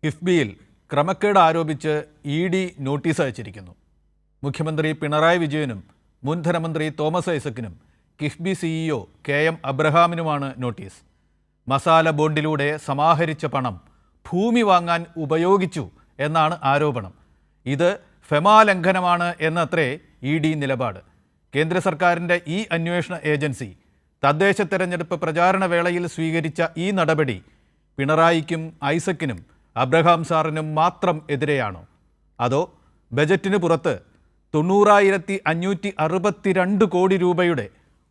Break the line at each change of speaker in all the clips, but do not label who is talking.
കിഫ്ബിയിൽ ക്രമക്കേട് ആരോപിച്ച് E D notice അയച്ചിരിക്കുന്നു. മുഖ്യമന്ത്രി പിണറായി വിജയനും മുൻ ധനമന്ത്രി തോമസ് ഐസക്കിനും കിഫ്ബി സിഇഒ കെ.എം. അബ്രഹാമിനുമാണ് നോട്ടീസ്. മസാല ബോണ്ടിലൂടെ സമാഹരിച്ച പണം ഭൂമി വാങ്ങാൻ ഉപയോഗിച്ചു എന്നാണ് ആരോപണം. ഇത് ഫെമാ ലംഘനമാണ് എന്നത്രേ ഇ ഡി നിലപാട്. കേന്ദ്ര സർക്കാരിൻ്റെ ഈ അന്വേഷണ ഏജൻസി തദ്ദേശ തെരഞ്ഞെടുപ്പ് പ്രചാരണ വേളയിൽ സ്വീകരിച്ച ഈ നടപടി പിണറായിക്കും ഐസക്കിനും അബ്രഹാം സാറിനും മാത്രം എതിരെയാണോ, അതോ ബജറ്റിന് പുറത്ത് 90,562 കോടി രൂപയുടെ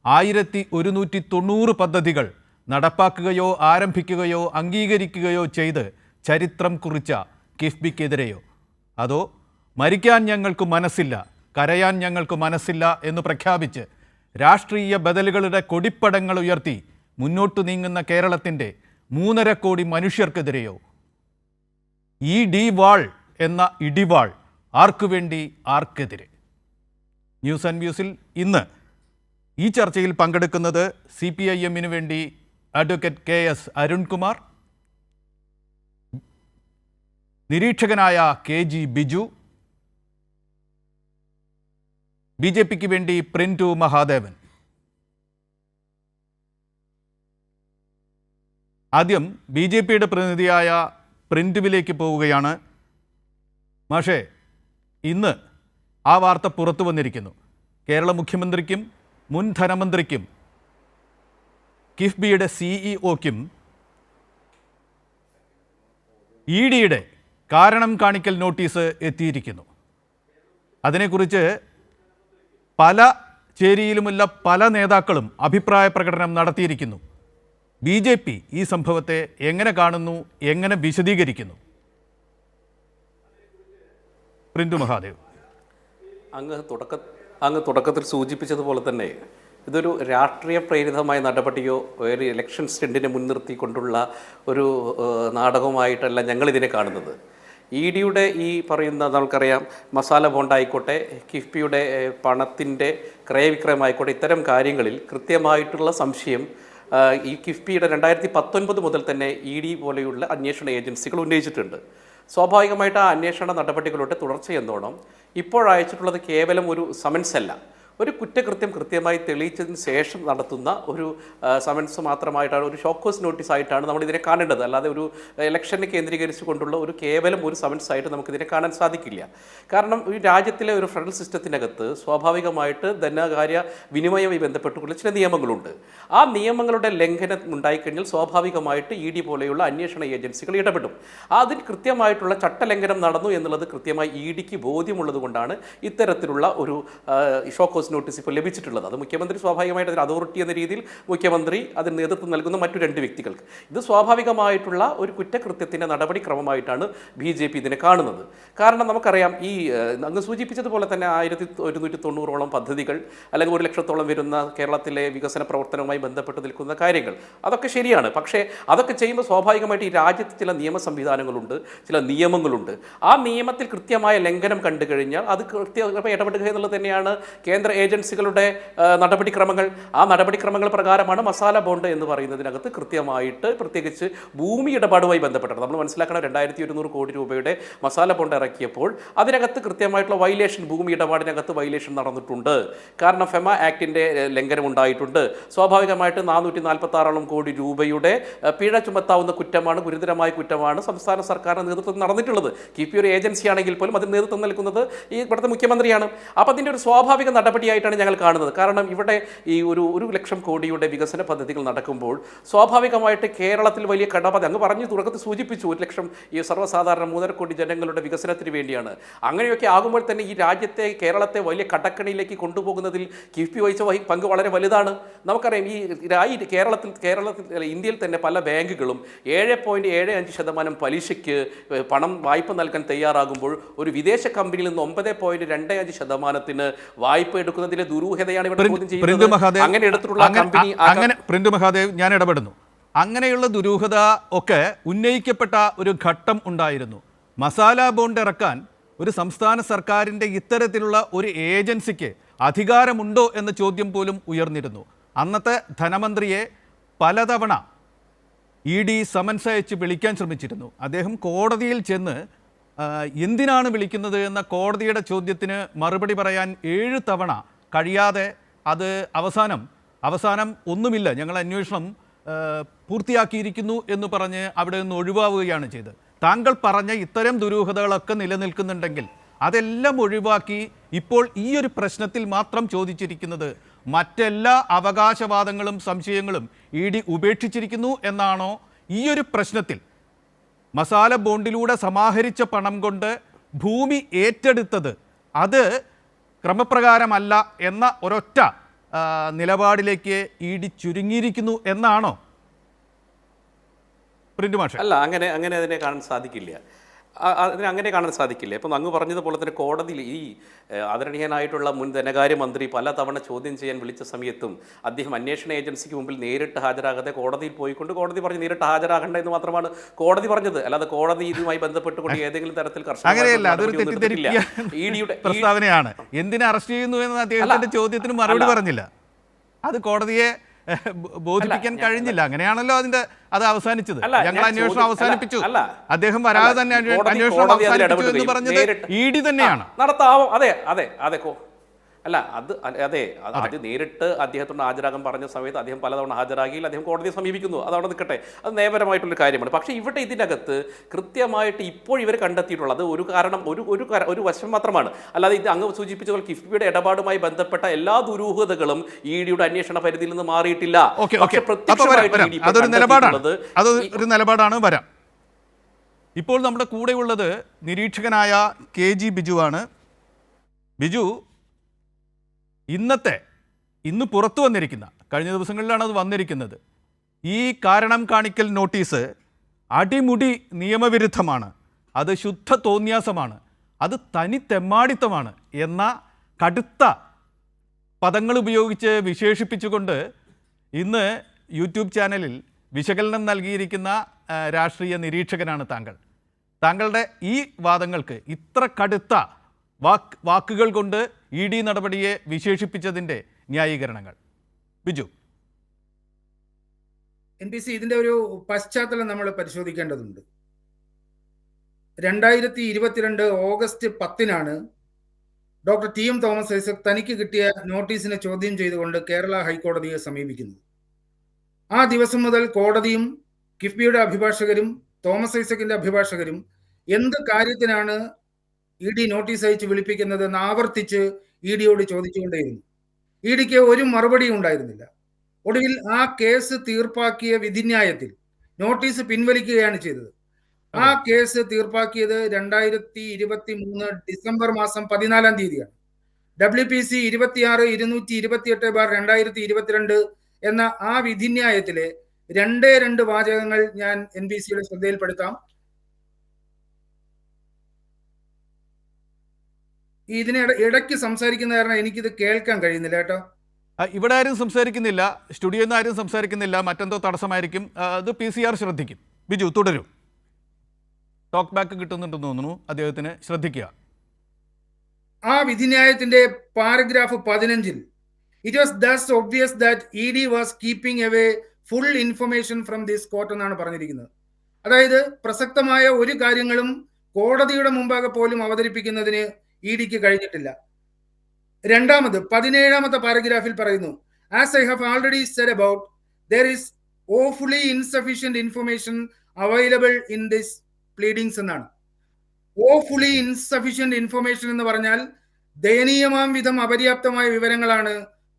1,190 പദ്ധതികൾ നടപ്പാക്കുകയോ ആരംഭിക്കുകയോ അംഗീകരിക്കുകയോ ചെയ്ത് ചരിത്രം കുറിച്ച കിഫ്ബിക്കെതിരെയോ, അതോ മരിക്കാൻ ഞങ്ങൾക്ക് മനസ്സില്ല, കരയാൻ ഞങ്ങൾക്ക് മനസ്സില്ല എന്ന് പ്രഖ്യാപിച്ച് രാഷ്ട്രീയ ബദലുകളുടെ കൊടിപ്പടങ്ങൾ ഉയർത്തി മുന്നോട്ട് നീങ്ങുന്ന കേരളത്തിൻ്റെ 3.5 കോടി മനുഷ്യർക്കെതിരെയോ? ഈ ഡി വാൾ എന്ന ഇടിവാൾ ആർക്കു വേണ്ടി, ആർക്കെതിരെ? ന്യൂസ് ആൻഡ് വ്യൂസിൽ ഇന്ന് ഈ ചർച്ചയിൽ പങ്കെടുക്കുന്നത് CPIM വേണ്ടി അഡ്വക്കേറ്റ് KS അരുൺകുമാർ, നിരീക്ഷകനായ KG ബിജു, BJPക്ക് വേണ്ടി പ്രിൻറ്റു മഹാദേവൻ. ആദ്യം BJPയുടെ പ്രതിനിധിയായ പ്രിൻറ്റുവിലേക്ക് പോവുകയാണ്. മാഷേ, ഇന്ന് ആ വാർത്ത പുറത്തു വന്നിരിക്കുന്നു. കേരള മുഖ്യമന്ത്രിക്കും മുൻ ധനമന്ത്രിക്കും കിഫ്ബിയുടെ സിഇഒക്കും ഇ ഡിയുടെ കാരണം കാണിക്കൽ നോട്ടീസ് എത്തിയിരിക്കുന്നു. അതിനെക്കുറിച്ച് പല ചേരിയിലുമുള്ള പല നേതാക്കളും അഭിപ്രായ പ്രകടനം നടത്തിയിരിക്കുന്നു. BJP ഈ സംഭവത്തെ എങ്ങനെ കാണുന്നു, എങ്ങനെ വിശദീകരിക്കുന്നു? പ്രിൻറ്റു മഹാദേവ്,
അങ്ങ് തുടക്കത്തിൽ സൂചിപ്പിച്ചതുപോലെ തന്നെ ഇതൊരു രാഷ്ട്രീയ പ്രേരിതമായ നടപടിയോ ഒരു ഇലക്ഷൻ സ്റ്റണ്ടിനെ മുൻനിർത്തിക്കൊണ്ടുള്ള ഒരു നാടകമായിട്ടല്ല ഞങ്ങളിതിനെ കാണുന്നത്. ഇ ഡിയുടെ ഈ പറയുന്ന നമുക്കറിയാം മസാല ബോണ്ടായിക്കോട്ടെ, കിഫ്ബിയുടെ പണത്തിൻ്റെ ക്രയവിക്രയമായിക്കോട്ടെ, ഇത്തരം കാര്യങ്ങളിൽ കൃത്യമായിട്ടുള്ള സംശയം ഈ കിഫ്ബിയുടെ 2019 മുതൽ തന്നെ ഇ ഡി പോലെയുള്ള അന്വേഷണ ഏജൻസികൾ ഉന്നയിച്ചിട്ടുണ്ട്. സ്വാഭാവികമായിട്ട് ആ അന്വേഷണ നടപടികളുടെ തുടർച്ചയെന്നോണം ഇപ്പോൾ അയച്ചിട്ടുള്ളത് കേവലം ഒരു സമൻസ് അല്ല, ഒരു കുറ്റകൃത്യം കൃത്യമായി തെളിയിച്ചതിന് ശേഷം നടത്തുന്ന ഒരു സമൻസ് മാത്രമായിട്ടാണ്, ഒരു ഷോക്കോസ് നോട്ടീസ് ആയിട്ടാണ് നമ്മളിതിനെ കാണേണ്ടത്. അല്ലാതെ ഒരു ഇലക്ഷനെ കേന്ദ്രീകരിച്ചുകൊണ്ടുള്ള ഒരു കേവലം ഒരു സമൻസ് ആയിട്ട് നമുക്കിതിനെ കാണാൻ സാധിക്കില്ല. കാരണം ഈ രാജ്യത്തിലെ ഒരു ഫെഡറൽ സിസ്റ്റത്തിനകത്ത് സ്വാഭാവികമായിട്ട് ധനകാര്യ വിനിമയവുമായി ബന്ധപ്പെട്ടുള്ള ചില നിയമങ്ങളുണ്ട്. ആ നിയമങ്ങളുടെ ലംഘനം ഉണ്ടായിക്കഴിഞ്ഞാൽ സ്വാഭാവികമായിട്ട് ഇ ഡി പോലെയുള്ള അന്വേഷണ ഏജൻസികൾ ഇടപെടും. അതിൽ കൃത്യമായിട്ടുള്ള ചട്ടലംഘനം നടന്നു എന്നുള്ളത് കൃത്യമായി ഇ ഡിക്ക് ബോധ്യമുള്ളത് കൊണ്ടാണ് ഇത്തരത്തിലുള്ള ഒരു ഷോക്കോസ് നോട്ടീസ് ഇപ്പോൾ ലഭിച്ചിട്ടുള്ളത്. അത് മുഖ്യമന്ത്രി സ്വാഭാവികമായിട്ട് അതിന് അതോറിറ്റി എന്ന രീതിയിൽ മുഖ്യമന്ത്രി അതിന് നേതൃത്വം നൽകുന്ന മറ്റു 2 വ്യക്തികൾക്ക്. ഇത് സ്വാഭാവികമായിട്ടുള്ള ഒരു കുറ്റകൃത്യത്തിൻ്റെ നടപടിക്രമമായിട്ടാണ് BJP ഇതിനെ കാണുന്നത്. കാരണം നമുക്കറിയാം, ഈ അങ്ങ് സൂചിപ്പിച്ചതുപോലെ തന്നെ 1,190ഓളം പദ്ധതികൾ അല്ലെങ്കിൽ 1 ലക്ഷത്തോളം വരുന്ന കേരളത്തിലെ വികസന പ്രവർത്തനവുമായി ബന്ധപ്പെട്ട് നിൽക്കുന്ന കാര്യങ്ങൾ, അതൊക്കെ ശരിയാണ്. പക്ഷേ അതൊക്കെ ചെയ്യുമ്പോൾ സ്വാഭാവികമായിട്ട് ഈ രാജ്യത്ത് ചില നിയമ സംവിധാനങ്ങളുണ്ട്, ചില നിയമങ്ങളുണ്ട്. ആ നിയമത്തിൽ കൃത്യമായ ലംഘനം കണ്ടു കഴിഞ്ഞാൽ അത് കൃത്യമായി ഇടപെടുക എന്നുള്ളത് തന്നെയാണ് കേന്ദ്ര ഏജൻസികളുടെ നടപടിക്രമങ്ങൾ. ആ നടപടിക്രമങ്ങൾ പ്രകാരമാണ് മസാല ബോണ്ട് എന്ന് പറയുന്നതിനകത്ത് കൃത്യമായിട്ട്, പ്രത്യേകിച്ച് ഭൂമി ഇടപാടുമായി ബന്ധപ്പെട്ടാണ് നമ്മൾ മനസ്സിലാക്കണം. 2,100 കോടി രൂപയുടെ മസാല ബോണ്ട് ഇറക്കിയപ്പോൾ അതിനകത്ത് കൃത്യമായിട്ടുള്ള വൈലേഷൻ, ഭൂമി ഇടപാടിനകത്ത് വൈലേഷൻ നടന്നിട്ടുണ്ട്. കാരണം ഫെമ ആക്ടിൻ്റെ ലംഘനം ഉണ്ടായിട്ടുണ്ട്. സ്വാഭാവികമായിട്ട് 446 കോടി രൂപയുടെ പിഴ ചുമത്താവുന്ന കുറ്റമാണ്, ഗുരുതരമായ കുറ്റമാണ് സംസ്ഥാന സർക്കാരിൻ്റെ നേതൃത്വത്തിൽ നടന്നിട്ടുള്ളത്. കിഫ്ബി ഒരു ഏജൻസി ആണെങ്കിൽ പോലും അതിന് നേതൃത്വം നൽകുന്നത് ഈ ഇവിടുത്തെ മുഖ്യമന്ത്രിയാണ്. അപ്പോൾ അതിൻ്റെ ഒരു സ്വാഭാവിക നടപടിയായിട്ടാണ് ഞങ്ങൾ കാണുന്നത്. കാരണം ഇവിടെ ഈ 1 ലക്ഷം കോടിയുടെ വികസന പദ്ധതികൾ നടക്കുമ്പോൾ സ്വാഭാവികമായിട്ട് കേരളത്തിൽ വലിയ കടബാധ്യത, അങ്ങ് പറഞ്ഞു തുടക്കത്തിൽ സൂചിപ്പിച്ചു, 1 ലക്ഷം ഈ സർവ്വസാധാരണ 3.5 കോടി ജനങ്ങളുടെ വികസനത്തിന് വേണ്ടിയാണ്. അങ്ങനെയൊക്കെ ആകുമ്പോൾ തന്നെ ഈ രാജ്യത്തെ, കേരളത്തെ വലിയ കടക്കണിയിലേക്ക് കൊണ്ടുപോകുന്നതിൽ കിഫ്ബി വഹിച്ച പങ്ക് വളരെ വലുതാണ്. നമുക്കറിയാം, ഈ കേരളത്തിൽ ഇന്ത്യയിൽ തന്നെ പല ബാങ്കുകളും 7.75% പലിശയ്ക്ക് പണം വായ്പ നൽകാൻ തയ്യാറാകുമ്പോൾ ഒരു വിദേശ കമ്പനിയിൽ നിന്ന് 9.25% വായ്പ എടുക്കുന്നതിലെ ദുരൂഹതയാണ് ഇവിടെ ചോദ്യം ചെയ്യുന്നത്. അങ്ങനെ എടുത്തിട്ടുള്ള കമ്പനി,
പ്രിൻറ്റു മഹാദേവ്, ഞാൻ ഇടപെടുന്നു. അങ്ങനെയുള്ള ദുരൂഹത ഒക്കെ ഉന്നയിക്കപ്പെട്ട ഒരു ഘട്ടം ഉണ്ടായിരുന്നു. മസാല ബോണ്ട് ഇറക്കാൻ ഒരു സംസ്ഥാന സർക്കാരിൻ്റെ ഇത്തരത്തിലുള്ള ഒരു ഏജൻസിക്ക് അധികാരമുണ്ടോ എന്ന ചോദ്യം പോലും ഉയർന്നിരുന്നു. അന്നത്തെ ധനമന്ത്രിയെ പലതവണ ഇ ഡി സമൻസ് അയച്ച് വിളിക്കാൻ ശ്രമിച്ചിരുന്നു. അദ്ദേഹം കോടതിയിൽ ചെന്ന് എന്തിനാണ് വിളിക്കുന്നത് എന്ന കോടതിയുടെ ചോദ്യത്തിന് മറുപടി പറയാൻ 7 തവണ കഴിയാതെ അത് അവസാനം ഒന്നുമില്ല, ഞങ്ങൾ അന്വേഷണം പൂർത്തിയാക്കിയിരിക്കുന്നു എന്ന് പറഞ്ഞ് അവിടെ നിന്ന് ഒഴിവാവുകയാണ് ചെയ്തത്. താങ്കൾ പറഞ്ഞ ഇത്തരം ദുരൂഹതകളൊക്കെ നിലനിൽക്കുന്നുണ്ടെങ്കിൽ അതെല്ലാം ഒഴിവാക്കി ഇപ്പോൾ ഈ ഒരു പ്രശ്നത്തിൽ മാത്രം ചോദിച്ചിരിക്കുന്നത് മറ്റെല്ലാ അവകാശവാദങ്ങളും സംശയങ്ങളും ഇ ഡി ഉപേക്ഷിച്ചിരിക്കുന്നു എന്നാണോ? ഈ ഒരു പ്രശ്നത്തിൽ മസാല ബോണ്ടിലൂടെ സമാഹരിച്ച പണം കൊണ്ട് ഭൂമി ഏറ്റെടുത്തത് അത് ക്രമപ്രകാരമല്ല എന്ന ഒരൊറ്റ നിലപാടിലേക്ക് ഇ ഡി ചുരുങ്ങിയിരിക്കുന്നു എന്നാണോ? പ്രിന്റ് മാഷെ,
അല്ല, അങ്ങനെ അതിനെ കാണാൻ സാധിക്കില്ല. അങ്ങനെ കാണാൻ സാധിക്കില്ല. ഇപ്പം അങ്ങ് പറഞ്ഞതുപോലെ തന്നെ കോടതിയിൽ ഈ ആദരണീയനായിട്ടുള്ള മുൻ ധനകാര്യമന്ത്രി പല തവണ ചോദ്യം ചെയ്യാൻ വിളിച്ച സമയത്തും അദ്ദേഹം അന്വേഷണ ഏജൻസിക്ക് മുമ്പിൽ നേരിട്ട് ഹാജരാകാതെ കോടതിയിൽ പോയിക്കൊണ്ട് കോടതി പറഞ്ഞ് നേരിട്ട് ഹാജരാകേണ്ട എന്ന് മാത്രമാണ് കോടതി പറഞ്ഞത്. അല്ലാതെ കോടതി ഇതുമായി ബന്ധപ്പെട്ടുകൊണ്ട് ഏതെങ്കിലും തരത്തിൽ
അങ്ങനെയല്ല, അതൊരു തെറ്റിദ്ധരിപ്പിക്കുക പ്രസ്താവനയാണ്. എന്തിനെ അറസ്റ്റ് ചെയ്യുന്നു എന്ന അദ്ദേഹത്തിന്റെ ചോദ്യത്തിന് മറുപടി പറഞ്ഞില്ല. അത് കോടതിയെ ബോധിപ്പിക്കാൻ കഴിഞ്ഞില്ല. അങ്ങനെയാണല്ലോ അത് അവസാനിച്ചത്. ഞങ്ങൾ അന്വേഷണം അവസാനിപ്പിച്ചു, അദ്ദേഹം വരാതെ തന്നെ അന്വേഷണം അവസാനിപ്പിച്ചു എന്ന് പറഞ്ഞത് ഇ ഡി തന്നെയാണ്.
നടത്താവും. അതെ അതെ അതെ അല്ല അത് നേരിട്ട് അദ്ദേഹത്തോട് ഹാജരാകാൻ പറഞ്ഞ സമയത്ത് അദ്ദേഹം പലതവണ ഹാജരാകിയിൽ അദ്ദേഹം കോടതിയെ സമീപിക്കുന്നു. അതവിടെ നിൽക്കട്ടെ, അത് നിയമപരമായിട്ടുള്ള കാര്യമാണ്. പക്ഷേ ഇവിടെ ഇതിനകത്ത് കൃത്യമായിട്ട് ഇപ്പോൾ ഇവർ കണ്ടെത്തിയിട്ടുള്ളത് ഒരു വശം മാത്രമാണ്. അല്ലാതെ ഇത് അങ്ങ് സൂചിപ്പിച്ച പോലെ കിഫ്ബിയുടെ ഇടപാടുമായി ബന്ധപ്പെട്ട എല്ലാ ദുരൂഹതകളും ഇ ഡിയുടെ അന്വേഷണ പരിധിയിൽ നിന്ന് മാറിയിട്ടില്ല.
അതൊരു നിലപാടാണ്. വരാം. ഇപ്പോൾ നമ്മുടെ കൂടെയുള്ളത് നിരീക്ഷകനായ KG ബിജുവാണ്. ബിജു, ഇന്ന് പുറത്തു വന്നിരിക്കുന്ന, കഴിഞ്ഞ ദിവസങ്ങളിലാണ് അത് വന്നിരിക്കുന്നത്, ഈ കാരണം കാണിക്കൽ നോട്ടീസ് അടിമുടി നിയമവിരുദ്ധമാണ്, അത് ശുദ്ധ തോന്നിയാസമാണ്, അത് തനി തെമ്മാടിത്തമാണ് എന്ന കടുത്ത പദങ്ങൾ ഉപയോഗിച്ച് വിശേഷിപ്പിച്ചുകൊണ്ട് ഇന്ന് യൂട്യൂബ് ചാനലിൽ വിശകലനം നൽകിയിരിക്കുന്ന രാഷ്ട്രീയ നിരീക്ഷകനാണ് താങ്കൾ. താങ്കളുടെ ഈ വാദങ്ങൾക്ക് ഇത്ര കടുത്ത വാക്കുകൾ കൊണ്ട് ഇ ഡി നടപടിയെ വിശേഷിപ്പിച്ചതിൻ്റെ ന്യായീകരണങ്ങൾ? ബിജു,
NPC ഇതിന്റെ ഒരു പശ്ചാത്തലം നമ്മൾ പരിശോധിക്കേണ്ടതുണ്ട്. 2022 August 10 doctor TM Thomas Isaac തനിക്ക് കിട്ടിയ നോട്ടീസിനെ ചോദ്യം ചെയ്തുകൊണ്ട് കേരള ഹൈക്കോടതിയെ സമീപിക്കുന്നത്. ആ ദിവസം മുതൽ കോടതിയും കിഫ്ബിയുടെ അഭിഭാഷകരും തോമസ് ഐസക്കിന്റെ അഭിഭാഷകരും എന്ത് കാര്യത്തിനാണ് ഇ ഡി നോട്ടീസ് അയച്ച് വിളിപ്പിക്കുന്നത് എന്ന് ആവർത്തിച്ച് ഇ ഡിയോട് ചോദിച്ചുകൊണ്ടേയിരുന്നു. ഇ ഡിക്ക് ഒരു മറുപടിയും ഉണ്ടായിരുന്നില്ല. ഒടുവിൽ ആ കേസ് തീർപ്പാക്കിയ വിധിന്യായത്തിൽ നോട്ടീസ് പിൻവലിക്കുകയാണ് ചെയ്തത്. ആ കേസ് തീർപ്പാക്കിയത് 2023 ഡിസംബർ മാസം 14 WPC 26-228/2022 എന്ന ആ വിധിന്യായത്തിലെ 2 വാചകങ്ങൾ ഞാൻ NBCയുടെ ശ്രദ്ധയിൽപ്പെടുത്താം. ഇതിന് ഇടയ്ക്ക് സംസാരിക്കുന്ന കാരണം എനിക്കിത് കേൾക്കാൻ കഴിയുന്നില്ല കേട്ടോ.
ഇവിടെ ആരും സംസാരിക്കുന്നില്ല, സ്റ്റുഡിയോയിൽ നിന്ന് ആരും സംസാരിക്കുന്നില്ല, മറ്റെന്തോ തടസ്സമായിരിക്കും. അത് PCR ശ്രദ്ധിക്കും. ബിജു തുടരും. ടോക്ക് ബാക്ക് കിട്ടുന്നുണ്ടെന്ന് തോന്നുന്നു അദ്ദേഹത്തിന്, ശ്രദ്ധിക്കുക.
ആ വിധിന്യായത്തിന്റെ paragraph 15 it was thus obvious that ED was keeping away full information from this court എന്നാണ് പറഞ്ഞിരിക്കുന്നത്. അതായത് പ്രസക്തമായ ഒരു കാര്യങ്ങളും കോടതിയുടെ മുമ്പാകെ പോലും അവതരിപ്പിക്കുന്നതിന് ED കഴിഞ്ഞിട്ടില്ല. രണ്ടാമത് 17ാമത്തെ പാരഗ്രാഫിൽ പറയുന്നു, as I have already said about there is woefully insufficient information available in this pleadings എന്നാണ്. woefully insufficient information എന്ന് പറഞ്ഞാൽ ദയനീയമാം വിധം അപര്യാപ്തമായ വിവരങ്ങളാണ്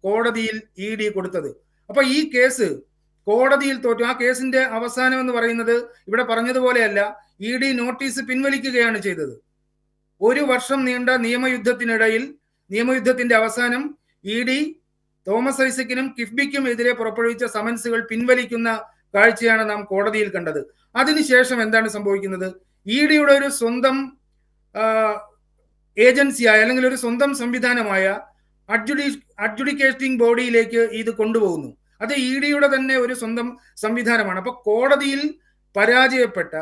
കോടതിയിൽ ED കൊടുത്തത്. അപ്പൊ ഈ കേസ് കോടതിയിൽ തോറ്റു. ആ കേസിന്റെ അവസാനം എന്ന് പറയുന്നത് ഇവിടെ പറഞ്ഞതുപോലെയല്ല, ED നോട്ടീസ് പിൻവലിക്കുകയാണ് ചെയ്തത്. 1 വർഷം നീണ്ട നിയമയുദ്ധത്തിന്റെ അവസാനം ED തോമസ് ഐസക്കിനും കിഫ്ബിക്കും എതിരെ പുറപ്പെടുവിച്ച സമൻസുകൾ പിൻവലിക്കുന്ന കാഴ്ചയാണ് നാം കോടതിയിൽ കണ്ടത്. അതിനുശേഷം എന്താണ് സംഭവിക്കുന്നത്? EDയുടെ ഒരു സ്വന്തം ഏജൻസിയായ അല്ലെങ്കിൽ ഒരു സ്വന്തം സംവിധാനമായ അഡ്ജുഡിക്കേറ്റിംഗ് ബോഡിയിലേക്ക് ഇത് കൊണ്ടുപോകുന്നു. അത് EDയുടെ തന്നെ ഒരു സ്വന്തം സംവിധാനമാണ്. അപ്പൊ കോടതിയിൽ പരാജയപ്പെട്ട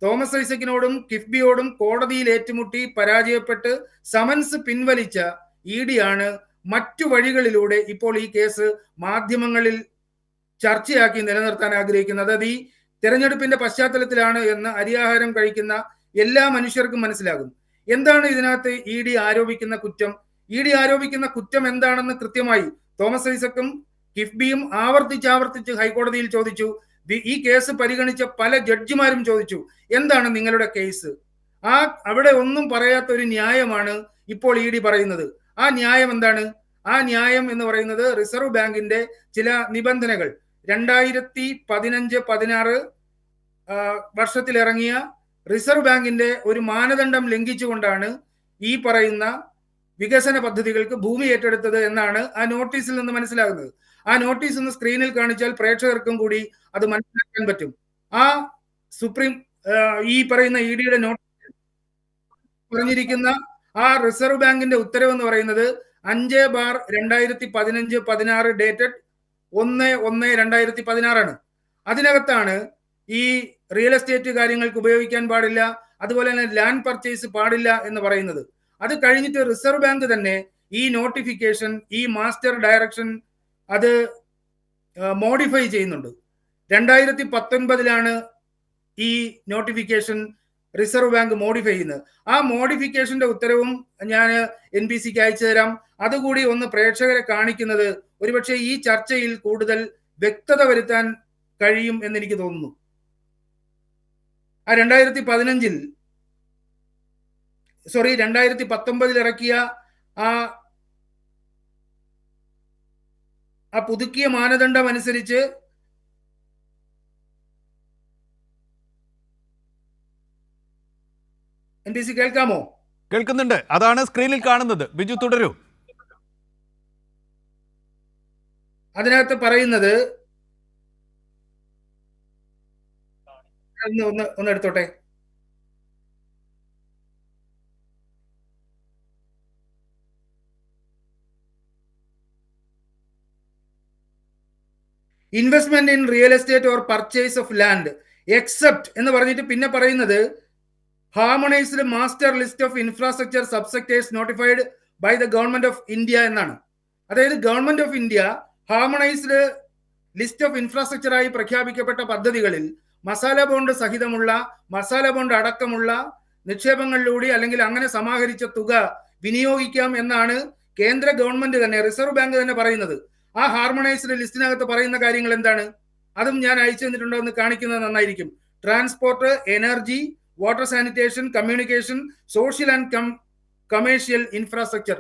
തോമസ് ഐസക്കിനോടും കിഫ്ബിയോടും കോടതിയിൽ ഏറ്റുമുട്ടി പരാജയപ്പെട്ട് സമൻസ് പിൻവലിച്ച ED ആണ് മറ്റു വഴികളിലൂടെ ഇപ്പോൾ ഈ കേസ് മാധ്യമങ്ങളിൽ ചർച്ചയാക്കി നിലനിർത്താൻ ആഗ്രഹിക്കുന്നത്. അത് ഈ തെരഞ്ഞെടുപ്പിന്റെ പശ്ചാത്തലത്തിലാണ് എന്ന് അരിയാഹാരം കഴിക്കുന്ന എല്ലാ മനുഷ്യർക്കും മനസ്സിലാകും. എന്താണ് ഇതിനകത്ത് ഇ ഡി ആരോപിക്കുന്ന കുറ്റം? ഇ ഡി ആരോപിക്കുന്ന കുറ്റം എന്താണെന്ന് കൃത്യമായി തോമസ് ഐസക്കും കിഫ്ബിയും ആവർത്തിച്ച് ഹൈക്കോടതിയിൽ ചോദിച്ചു. ഈ കേസ് പരിഗണിച്ച പല ജഡ്ജിമാരും ചോദിച്ചു, എന്താണ് നിങ്ങളുടെ കേസ്? അവിടെ ഒന്നും പറയാത്ത ഒരു ന്യായമാണ് ഇപ്പോൾ ഇ ഡി പറയുന്നത്. ആ ന്യായം എന്താണ്? ആ ന്യായം എന്ന് പറയുന്നത് റിസർവ് ബാങ്കിന്റെ ചില നിബന്ധനകൾ 2015-16 വർഷത്തിലിറങ്ങിയ റിസർവ് ബാങ്കിന്റെ ഒരു മാനദണ്ഡം ലംഘിച്ചുകൊണ്ടാണ് ഈ പറയുന്ന വികസന പദ്ധതികൾക്ക് ഭൂമി ഏറ്റെടുത്തത് എന്നാണ് ആ നോട്ടീസിൽ നിന്ന് മനസ്സിലാകുന്നത്. ആ നോട്ടീസ് ഒന്ന് സ്ക്രീനിൽ കാണിച്ചാൽ പ്രേക്ഷകർക്കും കൂടി അത് മനസ്സിലാക്കാൻ പറ്റും. ആ ഈ പറയുന്ന ഇ ഡിയുടെ നോട്ടീസിൽ പറഞ്ഞിരിക്കുന്ന ആ റിസർവ് ബാങ്കിന്റെ ഉത്തരവ് എന്ന് പറയുന്നത് 5/2015-16 ഡേറ്റഡ് 1/1/2016 അതിനകത്താണ് ഈ റിയൽ എസ്റ്റേറ്റ് കാര്യങ്ങൾക്ക് ഉപയോഗിക്കാൻ പാടില്ല, അതുപോലെ തന്നെ ലാൻഡ് പർച്ചേസ് പാടില്ല എന്ന് പറയുന്നത്. അത് കഴിഞ്ഞിട്ട് റിസർവ് ബാങ്ക് തന്നെ ഈ നോട്ടിഫിക്കേഷൻ, ഈ മാസ്റ്റർ ഡയറക്ഷൻ അത് മോഡിഫൈ ചെയ്യുന്നുണ്ട്. 2019 ഈ നോട്ടിഫിക്കേഷൻ റിസർവ് ബാങ്ക് മോഡിഫൈ ചെയ്യുന്നത്. ആ മോഡിഫിക്കേഷന്റെ ഉത്തരവും ഞാൻ NBCക്ക് അയച്ചു തരാം. അതുകൂടി ഒന്ന് പ്രേക്ഷകരെ കാണിക്കുന്നത് ഒരുപക്ഷെ ഈ ചർച്ചയിൽ കൂടുതൽ വ്യക്തത വരുത്താൻ കഴിയും എന്നെനിക്ക് തോന്നുന്നു. ആ 2019 ഇറക്കിയ ആ പുതുക്കിയ മാനദണ്ഡം അനുസരിച്ച് NBC കേൾക്കാമോ?
കേൾക്കുന്നുണ്ട്. അതാണ് സ്ക്രീനിൽ കാണുന്നത്. ബിജു തുടരൂ.
അതിനകത്ത് പറയുന്നത് ഒന്ന് എടുത്തോട്ടെ. Investment in real estate or purchase of land except എന്ന് പറഞ്ഞിട്ട് പിന്നെ പറയുന്നത് harmonised master list of infrastructure subsectors notified by the government of India എന്നാണ്. അതായത് government of India harmonised list of infrastructure ആയി പ്രഖ്യാപിക്കപ്പെട്ട പദ്ധതികളിൽ മസാല ബോണ്ട് സഹിതമുള്ള, മസാല ബോണ്ട് അടക്കമുള്ള നിക്ഷേപങ്ങളിലൂടെ അല്ലെങ്കിൽ അങ്ങനെ സമാഹരിച്ച തുക വിനിയോഗിക്കാം എന്നാണ് കേന്ദ്ര ഗവൺമെന്റ് തന്നെ, റിസർവ് ബാങ്ക് തന്നെ പറയുന്നത്. ആ ഹാർമണൈസ്ഡ് ലിസ്റ്റിനകത്ത് പറയുന്ന കാര്യങ്ങൾ എന്താണ്? അതും ഞാൻ അയച്ചു തന്നിട്ടുണ്ടോ എന്ന് കാണിക്കുന്നത് നന്നായിരിക്കും. Transport, energy, water sanitation, communication, social and commercial infrastructure.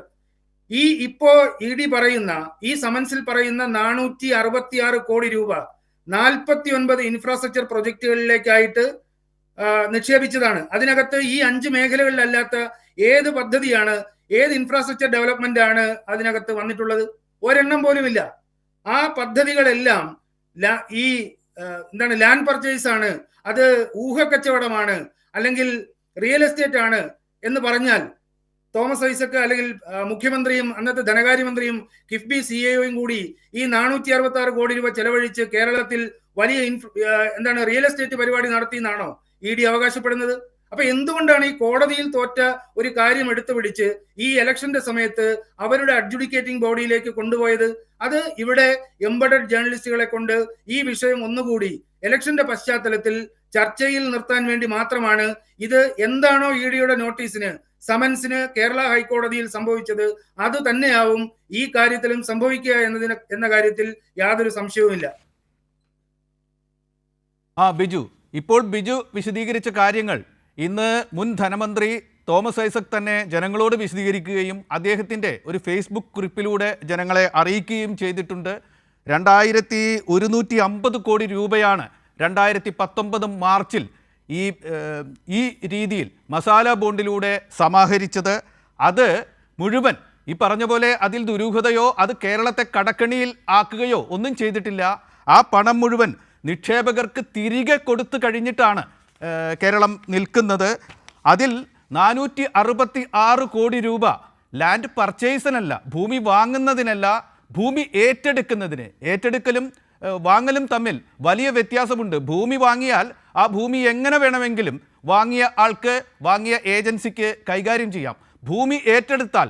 ഇപ്പോ ഇ ഡി പറയുന്ന ഈ സമൻസിൽ പറയുന്ന 466 കോടി രൂപ 49 ഇൻഫ്രാസ്ട്രക്ചർ പ്രൊജക്ടുകളിലേക്കായിട്ട് നിക്ഷേപിച്ചതാണ്. അതിനകത്ത് ഈ 5 മേഖലകളിലല്ലാത്ത ഏത് പദ്ധതിയാണ്, ഏത് ഇൻഫ്രാസ്ട്രക്ചർ ഡെവലപ്മെന്റ് ആണ് അതിനകത്ത് വന്നിട്ടുള്ളത്? ഒരെണ്ണം പോലുമില്ല. ആ പദ്ധതികളെല്ലാം ലാൻഡ് പർച്ചേസ് ആണ്, അത് ഊഹക്കച്ചവടമാണ്, അല്ലെങ്കിൽ റിയൽ എസ്റ്റേറ്റ് ആണ് എന്ന് പറഞ്ഞാൽ തോമസ് ഐസക് അല്ലെങ്കിൽ മുഖ്യമന്ത്രിയും അന്നത്തെ ധനകാര്യമന്ത്രിയും കിഫ്ബി CAOയും കൂടി ഈ 466 കോടി രൂപ ചെലവഴിച്ച് കേരളത്തിൽ വലിയ റിയൽ എസ്റ്റേറ്റ് പരിപാടി നടത്തിയെന്നാണോ ഇ ഡി അവകാശപ്പെടുന്നത്? അപ്പൊ എന്തുകൊണ്ടാണ് ഈ കോടതിയിൽ തോറ്റ ഒരു കാര്യം എടുത്തുപിടിച്ച് ഈ ഇലക്ഷന്റെ സമയത്ത് അവരുടെ അഡ്ജുഡിക്കേറ്റിംഗ് ബോഡിയിലേക്ക് കൊണ്ടുപോയത്? അത് ഇവിടെ എംബഡഡ് ജേർണലിസ്റ്റുകളെ കൊണ്ട് ഈ വിഷയം ഒന്നുകൂടി ഇലക്ഷന്റെ പശ്ചാത്തലത്തിൽ ചർച്ചയിൽ നിർത്താൻ വേണ്ടി മാത്രമാണ്. ഇത് എന്താണോ ഇ ഡിയുടെ നോട്ടീസിന്, സമൻസിന് കേരള ഹൈക്കോടതിയിൽ സംഭവിച്ചത് അത് തന്നെയാവും ഈ കാര്യത്തിലും സംഭവിക്കുക എന്ന കാര്യത്തിൽ യാതൊരു സംശയവുമില്ല.
ബിജു, ഇപ്പോൾ ബിജു വിശദീകരിച്ച കാര്യങ്ങൾ ഇന്ന് മുൻ ധനമന്ത്രി തോമസ് ഐസക് തന്നെ ജനങ്ങളോട് വിശദീകരിക്കുകയും അദ്ദേഹത്തിൻ്റെ ഒരു ഫേസ്ബുക്ക് കുറിപ്പിലൂടെ ജനങ്ങളെ അറിയിക്കുകയും ചെയ്തിട്ടുണ്ട്. 2150 കോടി രൂപയാണ് 2019 മാർച്ചിൽ ഈ രീതിയിൽ മസാല ബോണ്ടിലൂടെ സമാഹരിച്ചത്. അത് മുഴുവൻ ഈ പറഞ്ഞ പോലെ അതിൽ ദുരൂഹതയോ അത് കേരളത്തെ കടക്കണിയിൽ ആക്കുകയോ ഒന്നും ചെയ്തിട്ടില്ല. ആ പണം മുഴുവൻ നിക്ഷേപകർക്ക് തിരികെ കൊടുത്തു കഴിഞ്ഞിട്ടാണ് കേരളം നിൽക്കുന്നത്. അതിൽ 466 കോടി രൂപ ലാൻഡ് പർച്ചേസിനല്ല, ഭൂമി വാങ്ങുന്നതിനല്ല, ഭൂമി ഏറ്റെടുക്കുന്നതിന്. ഏറ്റെടുക്കലും വാങ്ങലും തമ്മിൽ വലിയ വ്യത്യാസമുണ്ട്. ഭൂമി വാങ്ങിയാൽ ആ ഭൂമി എങ്ങനെ വേണമെങ്കിലും വാങ്ങിയ ആൾക്ക്, വാങ്ങിയ ഏജൻസിക്ക് കൈകാര്യം ചെയ്യാം. ഭൂമി ഏറ്റെടുത്താൽ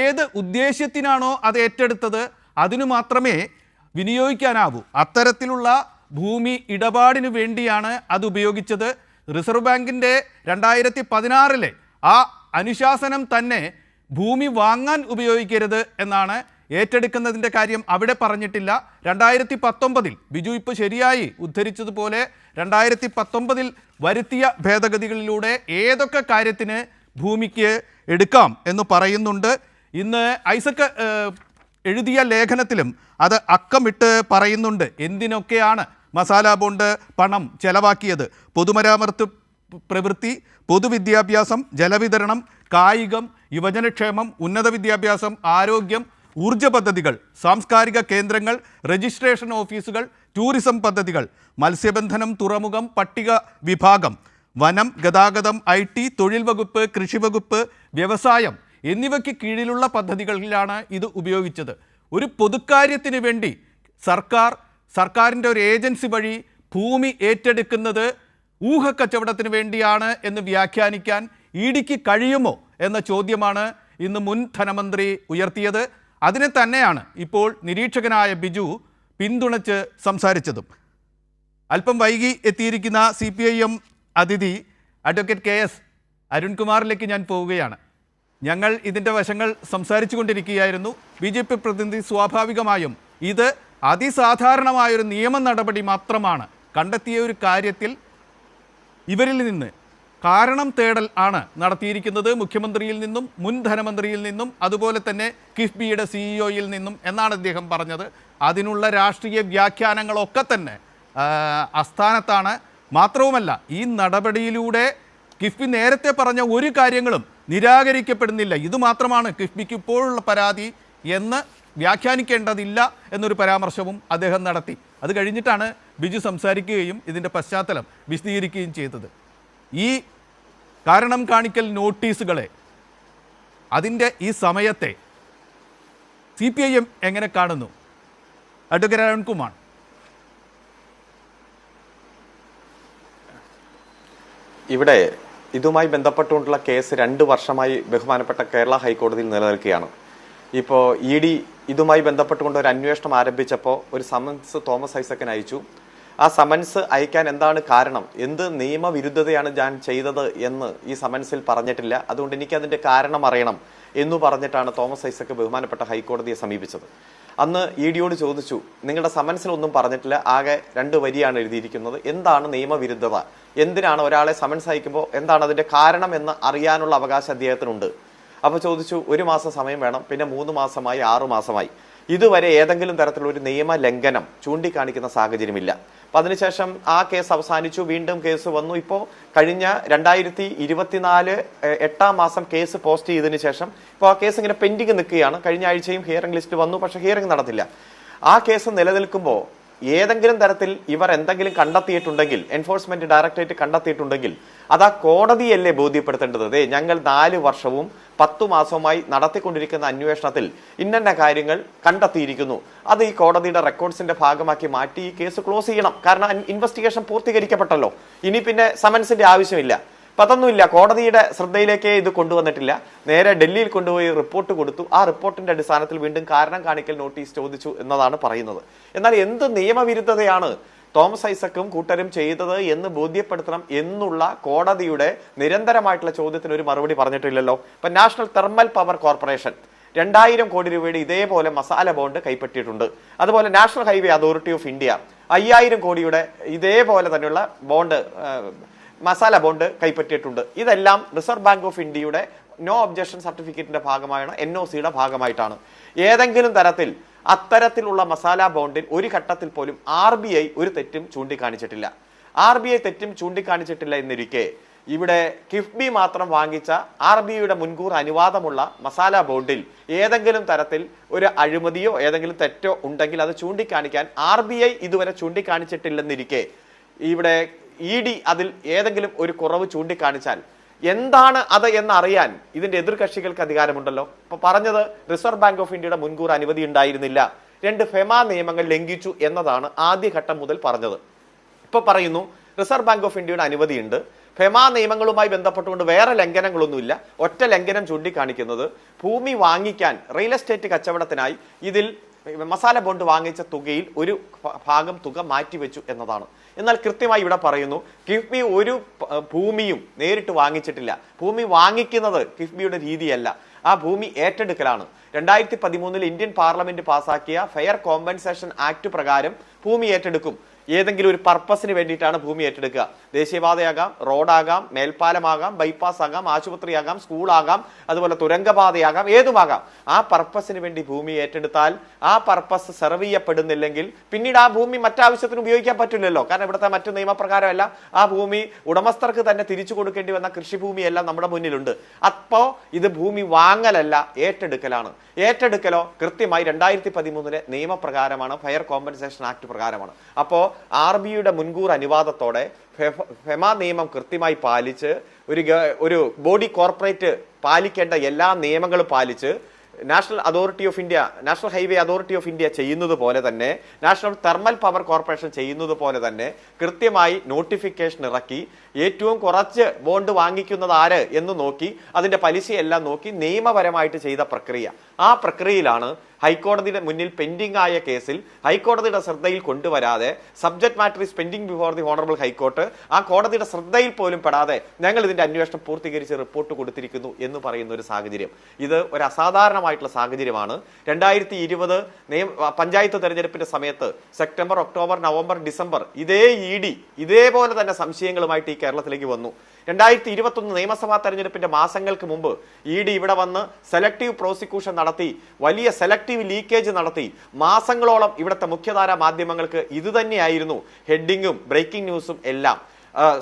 ഏത് ഉദ്ദേശ്യത്തിനാണോ അത് ഏറ്റെടുത്തത് അതിനു മാത്രമേ വിനിയോഗിക്കാനാവൂ. അത്തരത്തിലുള്ള ഭൂമി ഇടപാടിന് വേണ്ടിയാണ് അത് ഉപയോഗിച്ചത്. റിസർവ് ബാങ്കിൻ്റെ 2016 ആ അനുശാസനം തന്നെ ഭൂമി വാങ്ങാൻ ഉപയോഗിക്കരുത് എന്നാണ്. ഏറ്റെടുക്കുന്നതിൻ്റെ കാര്യം അവിടെ പറഞ്ഞിട്ടില്ല. 2019 ബിജു ഇപ്പോൾ ശരിയായി ഉദ്ധരിച്ചതുപോലെ 2019 വരുത്തിയ ഭേദഗതികളിലൂടെ ഏതൊക്കെ കാര്യത്തിന് ഭൂമിക്ക് എടുക്കാം എന്ന് പറയുന്നുണ്ട്. ഇന്ന് ഐസക് എഴുതിയ ലേഖനത്തിലും അത് അക്കമിട്ട് പറയുന്നുണ്ട് എന്തിനൊക്കെയാണ് മസാല ബോണ്ട് പണം ചെലവാക്കിയത്. പൊതുമരാമത്ത് പ്രവൃത്തി, പൊതുവിദ്യാഭ്യാസം, ജലവിതരണം, കായികം, യുവജനക്ഷേമം, ഉന്നത വിദ്യാഭ്യാസം, ആരോഗ്യം, ഊർജ്ജ പദ്ധതികൾ, സാംസ്കാരിക കേന്ദ്രങ്ങൾ, രജിസ്ട്രേഷൻ ഓഫീസുകൾ, ടൂറിസം പദ്ധതികൾ, മത്സ്യബന്ധനം, തുറമുഖം, പട്ടിക വിഭാഗം, വനം, ഗതാഗതം, IT, തൊഴിൽ വകുപ്പ്, കൃഷി വകുപ്പ്, വ്യവസായം എന്നിവയ്ക്ക് കീഴിലുള്ള പദ്ധതികളിലാണ് ഇത് ഉപയോഗിച്ചത്. ഒരു പൊതുക്കാര്യത്തിന് വേണ്ടി സർക്കാരിൻ്റെ ഒരു ഏജൻസി വഴി ഭൂമി ഏറ്റെടുക്കുന്നത് ഊഹക്കച്ചവടത്തിന് വേണ്ടിയാണ് എന്ന് വ്യാഖ്യാനിക്കാൻ ഇഡിക്ക് കഴിയുമോ എന്ന ചോദ്യമാണ് ഇന്ന് മുൻ ധനമന്ത്രി ഉയർത്തിയത്. അതിനെ തന്നെയാണ് ഇപ്പോൾ നിരീക്ഷകനായ ബിജു പിന്തുണച്ച് സംസാരിച്ചതും. അല്പം വൈകി എത്തിയിരിക്കുന്ന CPIM അതിഥി അഡ്വക്കേറ്റ് KS അരുൺകുമാറിലേക്ക് ഞാൻ പോവുകയാണ്. ഞങ്ങൾ ഇതിൻ്റെ വശങ്ങൾ സംസാരിച്ചു കൊണ്ടിരിക്കുകയായിരുന്നു. BJP പ്രതിനിധി സ്വാഭാവികമായും ഇത് അതിസാധാരണമായൊരു നിയമ നടപടി മാത്രമാണ്, കണ്ടെത്തിയ ഒരു കാര്യത്തിൽ ഇവരിൽ നിന്ന് കാരണം തേടൽ ആണ് നടത്തിയിരിക്കുന്നത്, മുഖ്യമന്ത്രിയിൽ നിന്നും മുൻ ധനമന്ത്രിയിൽ നിന്നും അതുപോലെ തന്നെ കിഫ്ബിയുടെ CEOയിൽ നിന്നും എന്നാണ് അദ്ദേഹം പറഞ്ഞത്. അതിനുള്ള രാഷ്ട്രീയ വ്യാഖ്യാനങ്ങളൊക്കെ തന്നെ അസ്ഥാനത്താണ്. മാത്രവുമല്ല, ഈ നടപടിയിലൂടെ കിഫ്ബി നേരത്തെ പറഞ്ഞ ഒരു കാര്യങ്ങളും നിരാകരിക്കപ്പെടുന്നില്ല. ഇതുമാത്രമാണ് കിഫ്ബിക്ക് ഇപ്പോഴുള്ള പരാതി എന്ന് വ്യാഖ്യാനിക്കേണ്ടതില്ല എന്നൊരു പരാമർശവും അദ്ദേഹം നടത്തി. അത് കഴിഞ്ഞിട്ടാണ് ബിജു സംസാരിക്കുകയും ഇതിൻ്റെ പശ്ചാത്തലം വിശദീകരിക്കുകയും ചെയ്തത്. ഈ കാരണം കാണിക്കൽ നോട്ടീസുകളെ, അതിൻ്റെ ഈ സമയത്തെ CPIM എങ്ങനെ കാണുന്നു? അഡ്വക്കേറ്റ് അരുൺകുമാർ.
ഇവിടെ ഇതുമായി ബന്ധപ്പെട്ടുകൊണ്ടുള്ള കേസ് 2 വർഷമായി ബഹുമാനപ്പെട്ട കേരള ഹൈക്കോടതിയിൽ നിലനിൽക്കുകയാണ്. ഇപ്പോൾ ED ഇതുമായി ബന്ധപ്പെട്ടുകൊണ്ട് ഒരു അന്വേഷണം ആരംഭിച്ചപ്പോൾ ഒരു സമൻസ് തോമസ് ഐസക്കിന് അയച്ചു. ആ സമൻസ് അയക്കാൻ എന്താണ് കാരണം, എന്ത് നിയമവിരുദ്ധതയാണ് ഞാൻ ചെയ്തത് എന്ന് ഈ സമൻസിൽ പറഞ്ഞിട്ടില്ല, അതുകൊണ്ട് എനിക്കതിൻ്റെ കാരണം അറിയണം എന്നു പറഞ്ഞിട്ടാണ് തോമസ് ഐസക്ക് ബഹുമാനപ്പെട്ട ഹൈക്കോടതിയെ സമീപിച്ചത്. അന്ന് EDയോട് ചോദിച്ചു, നിങ്ങളുടെ സമൻസിലൊന്നും പറഞ്ഞിട്ടില്ല, ആകെ 2 വരിയാണ് എഴുതിയിരിക്കുന്നത്, എന്താണ് നിയമവിരുദ്ധത, എന്തിനാണ് ഒരാളെ സമൻസ് അയക്കുമ്പോൾ എന്താണ് അതിൻ്റെ കാരണം എന്ന് അറിയാനുള്ള അവകാശം അദ്ദേഹത്തിനുണ്ട്. അപ്പോൾ ചോദിച്ചു, 1 മാസം സമയം വേണം, പിന്നെ 3 മാസമായി, 6 മാസമായി, ഇതുവരെ ഏതെങ്കിലും തരത്തിലുള്ള ഒരു നിയമ ലംഘനം ചൂണ്ടിക്കാണിക്കുന്ന സാഹചര്യമില്ല. അപ്പം അതിനുശേഷം ആ കേസ് അവസാനിച്ചു, വീണ്ടും കേസ് വന്നു. ഇപ്പോൾ കഴിഞ്ഞ 2024 8-ാം മാസം കേസ് പോസ്റ്റ് ചെയ്തതിനു ശേഷം ഇപ്പോൾ ആ കേസ് ഇങ്ങനെ പെൻഡിങ് നിൽക്കുകയാണ്. കഴിഞ്ഞ ആഴ്ചയും ഹിയറിംഗ് ലിസ്റ്റ് വന്നു, പക്ഷേ ഹിയറിംഗ് നടന്നില്ല. ആ കേസ് നിലനിൽക്കുമ്പോൾ ഏതെങ്കിലും തരത്തിൽ ഇവർ എന്തെങ്കിലും കണ്ടെത്തിയിട്ടുണ്ടെങ്കിൽ, എൻഫോഴ്സ്മെന്റ് ഡയറക്ടറേറ്റ് കണ്ടെത്തിയിട്ടുണ്ടെങ്കിൽ അത് ആ കോടതിയല്ലേ ബോധ്യപ്പെടുത്തേണ്ടത്. ഞങ്ങൾ 4 വർഷവും 10 മാസവുമായി നടത്തിക്കൊണ്ടിരിക്കുന്ന അന്വേഷണത്തിൽ ഇന്ന കാര്യങ്ങൾ കണ്ടെത്തിയിരിക്കുന്നു, അത് ഈ കോടതിയുടെ റെക്കോർഡ്സിന്റെ ഭാഗമാക്കി മാറ്റി ഈ കേസ് ക്ലോസ് ചെയ്യണം. കാരണം ഇൻവെസ്റ്റിഗേഷൻ പൂർത്തീകരിക്കപ്പെട്ടല്ലോ, ഇനി പിന്നെ സമൻസിന്റെ ആവശ്യമില്ല. അപ്പം അതൊന്നുമില്ല, കോടതിയുടെ ശ്രദ്ധയിലേക്കേ ഇത് കൊണ്ടുവന്നിട്ടില്ല. നേരെ ഡൽഹിയിൽ കൊണ്ടുപോയി റിപ്പോർട്ട് കൊടുത്തു. ആ റിപ്പോർട്ടിന്റെ അടിസ്ഥാനത്തിൽ വീണ്ടും കാരണം കാണിക്കൽ നോട്ടീസ് ചോദിച്ചു എന്നതാണ് പറയുന്നത്. എന്നാൽ എന്ത് നിയമവിരുദ്ധതയാണ് തോമസ് ഐസക്കും കൂട്ടരും ചെയ്തത് എന്ന് ബോധ്യപ്പെടുത്തണം എന്നുള്ള കോടതിയുടെ നിരന്തരമായിട്ടുള്ള ചോദ്യത്തിന് ഒരു മറുപടി പറഞ്ഞിട്ടില്ലല്ലോ. ഇപ്പൊ നാഷണൽ തെർമൽ പവർ കോർപ്പറേഷൻ 2000 കോടി രൂപയുടെ ഇതേപോലെ മസാല ബോണ്ട് കൈപ്പറ്റിയിട്ടുണ്ട്. അതുപോലെ national highway authority of India 5000 കോടിയുടെ ഇതേപോലെ തന്നെയുള്ള ബോണ്ട്, മസാല ബോണ്ട് കൈപ്പറ്റിയിട്ടുണ്ട്. ഇതെല്ലാം റിസർവ് ബാങ്ക് ഓഫ് ഇന്ത്യയുടെ നോ ഒബ്ജക്ഷൻ സർട്ടിഫിക്കറ്റിന്റെ ഭാഗമായാണ്, NOCയുടെ ഭാഗമായിട്ടാണ്. ഏതെങ്കിലും തരത്തിൽ അത്തരത്തിലുള്ള മസാല ബോണ്ടിൽ ഒരു ഘട്ടത്തിൽ പോലും RBI ഒരു തെറ്റും ചൂണ്ടിക്കാണിച്ചിട്ടില്ല. RBI തെറ്റും ചൂണ്ടിക്കാണിച്ചിട്ടില്ല എന്നിരിക്കെ ഇവിടെ കിഫ്ബി മാത്രം വാങ്ങിച്ച RBIയുടെ മുൻകൂർ അനുവാദമുള്ള മസാല ബോണ്ടിൽ ഏതെങ്കിലും തരത്തിൽ ഒരു അഴിമതിയോ ഏതെങ്കിലും തെറ്റോ ഉണ്ടെങ്കിൽ അത് ചൂണ്ടിക്കാണിക്കാൻ RBI ഇതുവരെ ചൂണ്ടിക്കാണിച്ചിട്ടില്ലെന്നിരിക്കെ ഇവിടെ ED അതിൽ ഏതെങ്കിലും ഒരു കുറവ് ചൂണ്ടിക്കാണിച്ചാൽ എന്താണ് അത് എന്നറിയാൻ ഇതിന്റെ എതിർകക്ഷികൾക്ക് അധികാരമുണ്ടല്ലോ. ഇപ്പൊ പറഞ്ഞത് റിസർവ് ബാങ്ക് ഓഫ് ഇന്ത്യയുടെ മുൻകൂർ അനുമതി ഉണ്ടായിരുന്നില്ല, 2 ഫെമ നിയമങ്ങൾ ലംഘിച്ചു എന്നതാണ് ആദ്യഘട്ടം മുതൽ പറഞ്ഞത്. ഇപ്പൊ പറയുന്നു റിസർവ് ബാങ്ക് ഓഫ് ഇന്ത്യയുടെ അനുമതിയുണ്ട്, ഫെമ നിയമങ്ങളുമായി ബന്ധപ്പെട്ടുകൊണ്ട് വേറെ ലംഘനങ്ങളൊന്നുമില്ല. ഒറ്റ ലംഘനം ചൂണ്ടിക്കാണിക്കുന്നത് ഭൂമി വാങ്ങിക്കാൻ റിയൽ എസ്റ്റേറ്റ് കച്ചവടത്തിനായി ഇതിൽ മസാല ബോണ്ട് വാങ്ങിച്ച തുകയിൽ ഒരു ഭാഗം തുക മാറ്റിവെച്ചു എന്നതാണ്. എന്നാൽ കൃത്യമായി ഇവിടെ പറയുന്നു കിഫ്ബി ഒരു ഭൂമിയും നേരിട്ട് വാങ്ങിച്ചിട്ടില്ല. ഭൂമി വാങ്ങിക്കുന്നത് കിഫ്ബിയുടെ രീതിയല്ല, ആ ഭൂമി ഏറ്റെടുക്കലാണ്. 2013 ഇന്ത്യൻ പാർലമെന്റ് പാസാക്കിയ ഫെയർ കോമ്പൻസേഷൻ ആക്ട് പ്രകാരം ഭൂമി ഏറ്റെടുക്കും. ഏതെങ്കിലും ഒരു പർപ്പസിന് വേണ്ടിയിട്ടാണ് ഭൂമി ഏറ്റെടുക്കുക. ദേശീയപാതയാകാം, റോഡാകാം, മേൽപ്പാലമാകാം, ബൈപ്പാസ് ആകാം, ആശുപത്രിയാകാം, സ്കൂളാകാം, അതുപോലെ തുരങ്കപാതയാകാം, ഏതുമാകാം. ആ പർപ്പസിന് വേണ്ടി ഭൂമി ഏറ്റെടുത്താൽ ആ പർപ്പസ് സെർവ് ചെയ്യപ്പെടുന്നില്ലെങ്കിൽ പിന്നീട് ആ ഭൂമി മറ്റാവശ്യത്തിന് ഉപയോഗിക്കാൻ പറ്റില്ലല്ലോ. കാരണം ഇവിടുത്തെ മറ്റു നിയമപ്രകാരമല്ല ആ ഭൂമി ഉടമസ്ഥർക്ക് തന്നെ തിരിച്ചു കൊടുക്കേണ്ടി വന്ന കൃഷിഭൂമിയെല്ലാം നമ്മുടെ മുന്നിലുണ്ട്. അപ്പോൾ ഇത് ഭൂമി വാങ്ങലല്ല, ഏറ്റെടുക്കലാണ്. ഏറ്റെടുക്കലോ കൃത്യമായി 2013 നിയമപ്രകാരമാണ്, ഫെയർ കോമ്പൻസേഷൻ ആക്ട് പ്രകാരമാണ്. അപ്പോൾ RBIയുടെ മുൻകൂർ അനുവാദത്തോടെ ഫെമ നിയമം കൃത്യമായി പാലിച്ച് ഒരു ബോഡി കോർപ്പറേറ്റ് പാലിക്കേണ്ട എല്ലാ നിയമങ്ങളും പാലിച്ച് national highway authority of India ചെയ്യുന്നത് പോലെ തന്നെ, നാഷണൽ തെർമൽ പവർ കോർപ്പറേഷൻ ചെയ്യുന്നത് പോലെ തന്നെ കൃത്യമായി നോട്ടിഫിക്കേഷൻ ഇറക്കി ഏറ്റവും കുറച്ച് ബോണ്ട് വാങ്ങിക്കുന്നത് ആര് എന്ന് നോക്കി അതിന്റെ പലിശയെല്ലാം നോക്കി നിയമപരമായിട്ട് ചെയ്ത പ്രക്രിയ. ആ പ്രക്രിയയിലാണ് ഹൈക്കോടതിയുടെ മുന്നിൽ പെൻഡിംഗ് ആയ കേസിൽ ഹൈക്കോടതിയുടെ ശ്രദ്ധയിൽ കൊണ്ടുവരാതെ, subject matter is pending before the honourable high court, ആ കോടതിയുടെ ശ്രദ്ധയിൽ പോലും പെടാതെ ഞങ്ങൾ ഇതിന്റെ അന്വേഷണം പൂർത്തീകരിച്ച് റിപ്പോർട്ട് കൊടുത്തിരിക്കുന്നു എന്ന് പറയുന്ന ഒരു സാഹചര്യം. ഇത് ഒരു അസാധാരണമായിട്ടുള്ള സാഹചര്യമാണ്. 2020 പഞ്ചായത്ത് തെരഞ്ഞെടുപ്പിന്റെ സമയത്ത് സെപ്റ്റംബർ, ഒക്ടോബർ, നവംബർ, ഡിസംബർ ഇതേ ED ഇതേപോലെ തന്നെ സംശയങ്ങളുമായിട്ട് ഈ കേരളത്തിലേക്ക് വന്നു. 2021 നിയമസഭാ തെരഞ്ഞെടുപ്പിന്റെ മാസങ്ങൾക്ക് മുമ്പ് ED ഇവിടെ വന്ന് സെലക്ടീവ് പ്രോസിക്യൂഷൻ നടത്തി, വലിയ സെലക്ടീവ് ലീക്കേജ് നടത്തി. മാസങ്ങളോളം ഇവിടുത്തെ മുഖ്യധാരാ മാധ്യമങ്ങൾക്ക് ഇതുതന്നെയായിരുന്നു ഹെഡിങ്ങും ബ്രേക്കിംഗ് ന്യൂസും എല്ലാം.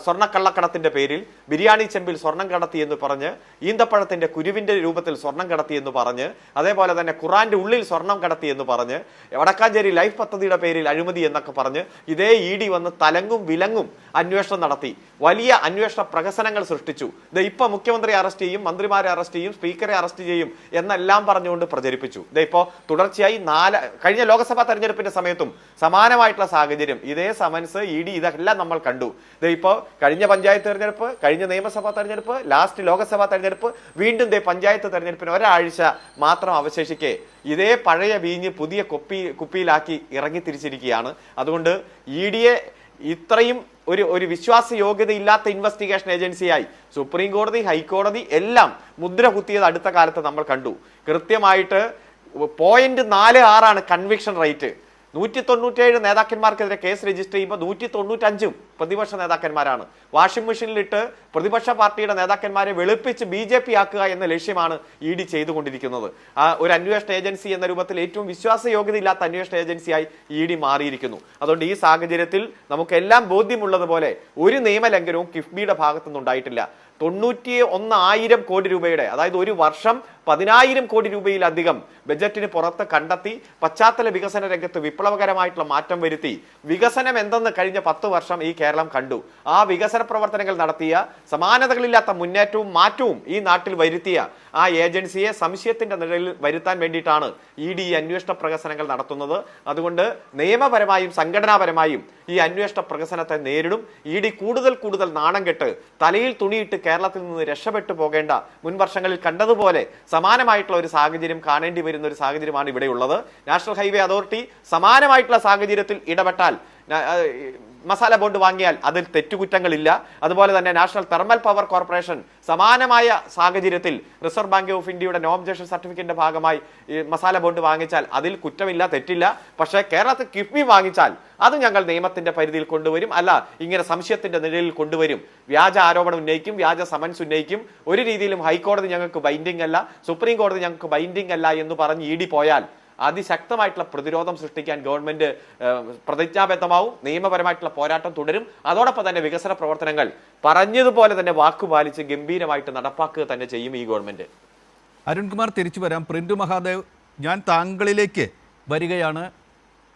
സ്വർണ്ണക്കള്ളക്കടത്തിന്റെ പേരിൽ ബിരിയാണി ചെമ്പിൽ സ്വർണം കടത്തി എന്ന് പറഞ്ഞ്, ഈന്തപ്പഴത്തിന്റെ കുരുവിന്റെ രൂപത്തിൽ സ്വർണം കടത്തി എന്ന് പറഞ്ഞ്, അതേപോലെ തന്നെ ഖുറാന്റെ ഉള്ളിൽ സ്വർണം കടത്തി എന്ന് പറഞ്ഞ്, വടക്കാഞ്ചേരി ലൈഫ് പദ്ധതിയുടെ പേരിൽ അഴിമതി എന്നൊക്കെ പറഞ്ഞ് ഇതേ ED വന്ന് തലങ്ങും വിലങ്ങും അന്വേഷണം നടത്തി, വലിയ അന്വേഷണ പ്രഹസനങ്ങൾ സൃഷ്ടിച്ചു. ഇപ്പൊ മുഖ്യമന്ത്രി അറസ്റ്റ് ചെയ്യും, മന്ത്രിമാരെ അറസ്റ്റ് ചെയ്യും, സ്പീക്കറെ അറസ്റ്റ് ചെയ്യും എന്നെല്ലാം പറഞ്ഞുകൊണ്ട് പ്രചരിപ്പിച്ചു. ഇപ്പോ തുടർച്ചയായി കഴിഞ്ഞ ലോക്സഭാ തെരഞ്ഞെടുപ്പിന്റെ സമയത്തും സമാനമായിട്ടുള്ള സാഹചര്യം, ഇതേ സമൻസ്, ED ഇതെല്ലാം നമ്മൾ കണ്ടു. ഇപ്പോ കഴിഞ്ഞ പഞ്ചായത്ത് തെരഞ്ഞെടുപ്പ്, കഴിഞ്ഞ നിയമസഭാ തെരഞ്ഞെടുപ്പ്, ലാസ്റ്റ് ലോക്സഭാ തെരഞ്ഞെടുപ്പ്, വീണ്ടും പഞ്ചായത്ത് തെരഞ്ഞെടുപ്പിന് ഒരാഴ്ച മാത്രം അവശേഷിക്കെ ഇതേ പഴയ വീഞ്ഞ് പുതിയ കുപ്പിയിലാക്കി ഇറങ്ങി തിരിച്ചിരിക്കുകയാണ്. അതുകൊണ്ട് EDയെ ഇത്രയും ഒരു വിശ്വാസയോഗ്യതയില്ലാത്ത ഇൻവെസ്റ്റിഗേഷൻ ഏജൻസിയായി സുപ്രീം കോടതി, ഹൈക്കോടതി എല്ലാം മുദ്ര കുത്തിയത് അടുത്ത കാലത്ത് നമ്മൾ കണ്ടു. കൃത്യമായിട്ട് 0.46 കൺവിക്ഷൻ റേറ്റ്. 197 നേതാക്കന്മാർക്കെതിരെ കേസ് രജിസ്റ്റർ ചെയ്യുമ്പോൾ 195 പ്രതിപക്ഷ നേതാക്കന്മാരാണ്. വാഷിംഗ് മെഷീനിലിട്ട് പ്രതിപക്ഷ പാർട്ടിയുടെ നേതാക്കന്മാരെ വെളുപ്പിച്ച് BJP ആക്കുക എന്ന ലക്ഷ്യമാണ് ED ചെയ്തുകൊണ്ടിരിക്കുന്നത്. ഒരു അന്വേഷണ ഏജൻസി എന്ന രൂപത്തിൽ ഏറ്റവും വിശ്വാസയോഗ്യതയില്ലാത്ത അന്വേഷണ ഏജൻസിയായി ED മാറിയിരിക്കുന്നു. അതുകൊണ്ട് ഈ സാഹചര്യത്തിൽ നമുക്കെല്ലാം ബോധ്യമുള്ളതുപോലെ ഒരു നിയമലംഘനവും കിഫ്ബിയുടെ ഭാഗത്തുനിന്നുണ്ടായിട്ടില്ല. 91,000 കോടി രൂപയുടെ, അതായത് ഒരു വർഷം 10,000 കോടി രൂപയിലധികം ബജറ്റിന് പുറത്ത് കണ്ടെത്തി പശ്ചാത്തല വികസന രംഗത്ത് വിപ്ലവകരമായിട്ടുള്ള മാറ്റം വരുത്തി. വികസനം എന്തെന്ന് കഴിഞ്ഞ 10 വർഷം ഈ കേരളം കണ്ടു. ആ വികസന പ്രവർത്തനങ്ങൾ നടത്തിയ, സമാനതകളില്ലാത്ത മുന്നേറ്റവും മാറ്റവും ഈ നാട്ടിൽ വരുത്തിയ ആ ഏജൻസിയെ സംശയത്തിന്റെ നിഴലിൽ വരുത്താൻ വേണ്ടിയിട്ടാണ് ED ഈ അന്വേഷണ പ്രഹസനങ്ങൾ നടത്തുന്നത്. അതുകൊണ്ട് നിയമപരമായും സംഘടനാപരമായും ഈ അന്വേഷണ പ്രഹസനത്തെ നേരിടും. ED കൂടുതൽ നാണം കെട്ട് തലയിൽ തുണിയിട്ട് കേരളത്തിൽ നിന്ന് രക്ഷപ്പെട്ടു പോകേണ്ട, മുൻ വർഷങ്ങളിൽ കണ്ടതുപോലെ സമാനമായിട്ടുള്ള ഒരു സാഹചര്യം കാണേണ്ടി വരുന്ന ഒരു സാഹചര്യമാണ് ഇവിടെയുള്ളത്. നാഷണൽ ഹൈവേ അതോറിറ്റി സമാനമായിട്ടുള്ള സാഹചര്യത്തിൽ ഇടപെട്ടാൽ, മസാല ബോണ്ട് വാങ്ങിയാൽ അതിൽ തെറ്റുകുറ്റങ്ങളില്ല. അതുപോലെ തന്നെ നാഷണൽ തെർമൽ പവർ കോർപ്പറേഷൻ സമാനമായ സാഹചര്യത്തിൽ റിസർവ് ബാങ്ക് ഓഫ് ഇന്ത്യയുടെ നോ ഒബ്ജക്ഷൻ സർട്ടിഫിക്കറ്റിന്റെ ഭാഗമായി മസാല ബോണ്ട് വാങ്ങിച്ചാൽ അതിൽ കുറ്റമില്ല, തെറ്റില്ല. പക്ഷേ കേരളത്തിൽ കിഫ്ബി വാങ്ങിച്ചാൽ അത് ഞങ്ങൾ നിയമത്തിന്റെ പരിധിയിൽ കൊണ്ടുവരും, അല്ല ഇങ്ങനെ സംശയത്തിന്റെ നിഴലിൽ കൊണ്ടുവരും, വ്യാജ ആരോപണം ഉന്നയിക്കും, വ്യാജ സമൻസ് ഉന്നയിക്കും, ഒരു രീതിയിലും ഹൈക്കോടതി ഞങ്ങൾക്ക് ബൈൻഡിംഗ് അല്ല, സുപ്രീം കോടതി ഞങ്ങൾക്ക് ബൈൻഡിംഗ് അല്ല എന്ന് പറഞ്ഞ് ED പോയാൽ അതിശക്തമായിട്ടുള്ള പ്രതിരോധം സൃഷ്ടിക്കാൻ ഗവൺമെന്റ് പ്രതിജ്ഞാബദ്ധമാവും. നിയമപരമായിട്ടുള്ള പോരാട്ടം തുടരും. അതോടൊപ്പം തന്നെ വികസന പ്രവർത്തനങ്ങൾ പറഞ്ഞതുപോലെ തന്നെ വാക്കുപാലിച്ച് ഗംഭീരമായിട്ട് നടപ്പാക്കുക തന്നെ ചെയ്യും ഈ ഗവൺമെന്റ്.
അരുൺകുമാർ, തിരിച്ചു വരാം. പ്രിന്റു മഹാദേവ്, ഞാൻ താങ്കളിലേക്ക് വരികയാണ്.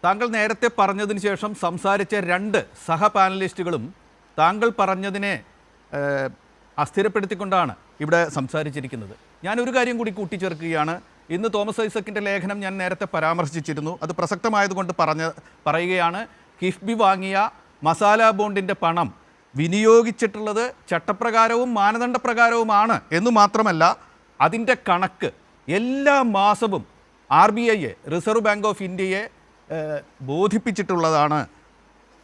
താങ്കൾ നേരത്തെ പറഞ്ഞതിന് ശേഷം സംസാരിച്ച 2 സഹപാനലിസ്റ്റുകളും താങ്കൾ പറഞ്ഞതിനെ അസ്ഥിരപ്പെടുത്തിക്കൊണ്ടാണ് ഇവിടെ സംസാരിച്ചിരിക്കുന്നത്. ഞാനൊരു കാര്യം കൂടി കൂട്ടിച്ചേർക്കുകയാണ്. ഇന്ന് തോമസ് ഐസക്കിൻ്റെ ലേഖനം ഞാൻ നേരത്തെ പരാമർശിച്ചിരുന്നു. അത് പ്രസക്തമായതുകൊണ്ട് പറയുകയാണ്. കിഫ്ബി വാങ്ങിയ മസാല ബോണ്ടിൻ്റെ പണം വിനിയോഗിച്ചിട്ടുള്ളത് ചട്ടപ്രകാരവും മാനദണ്ഡപ്രകാരവുമാണ് എന്ന് മാത്രമല്ല അതിൻ്റെ കണക്ക് എല്ലാ മാസവും RBIയെ, റിസർവ് ബാങ്ക് ഓഫ് ഇന്ത്യയെ ബോധിപ്പിച്ചിട്ടുള്ളതാണ്.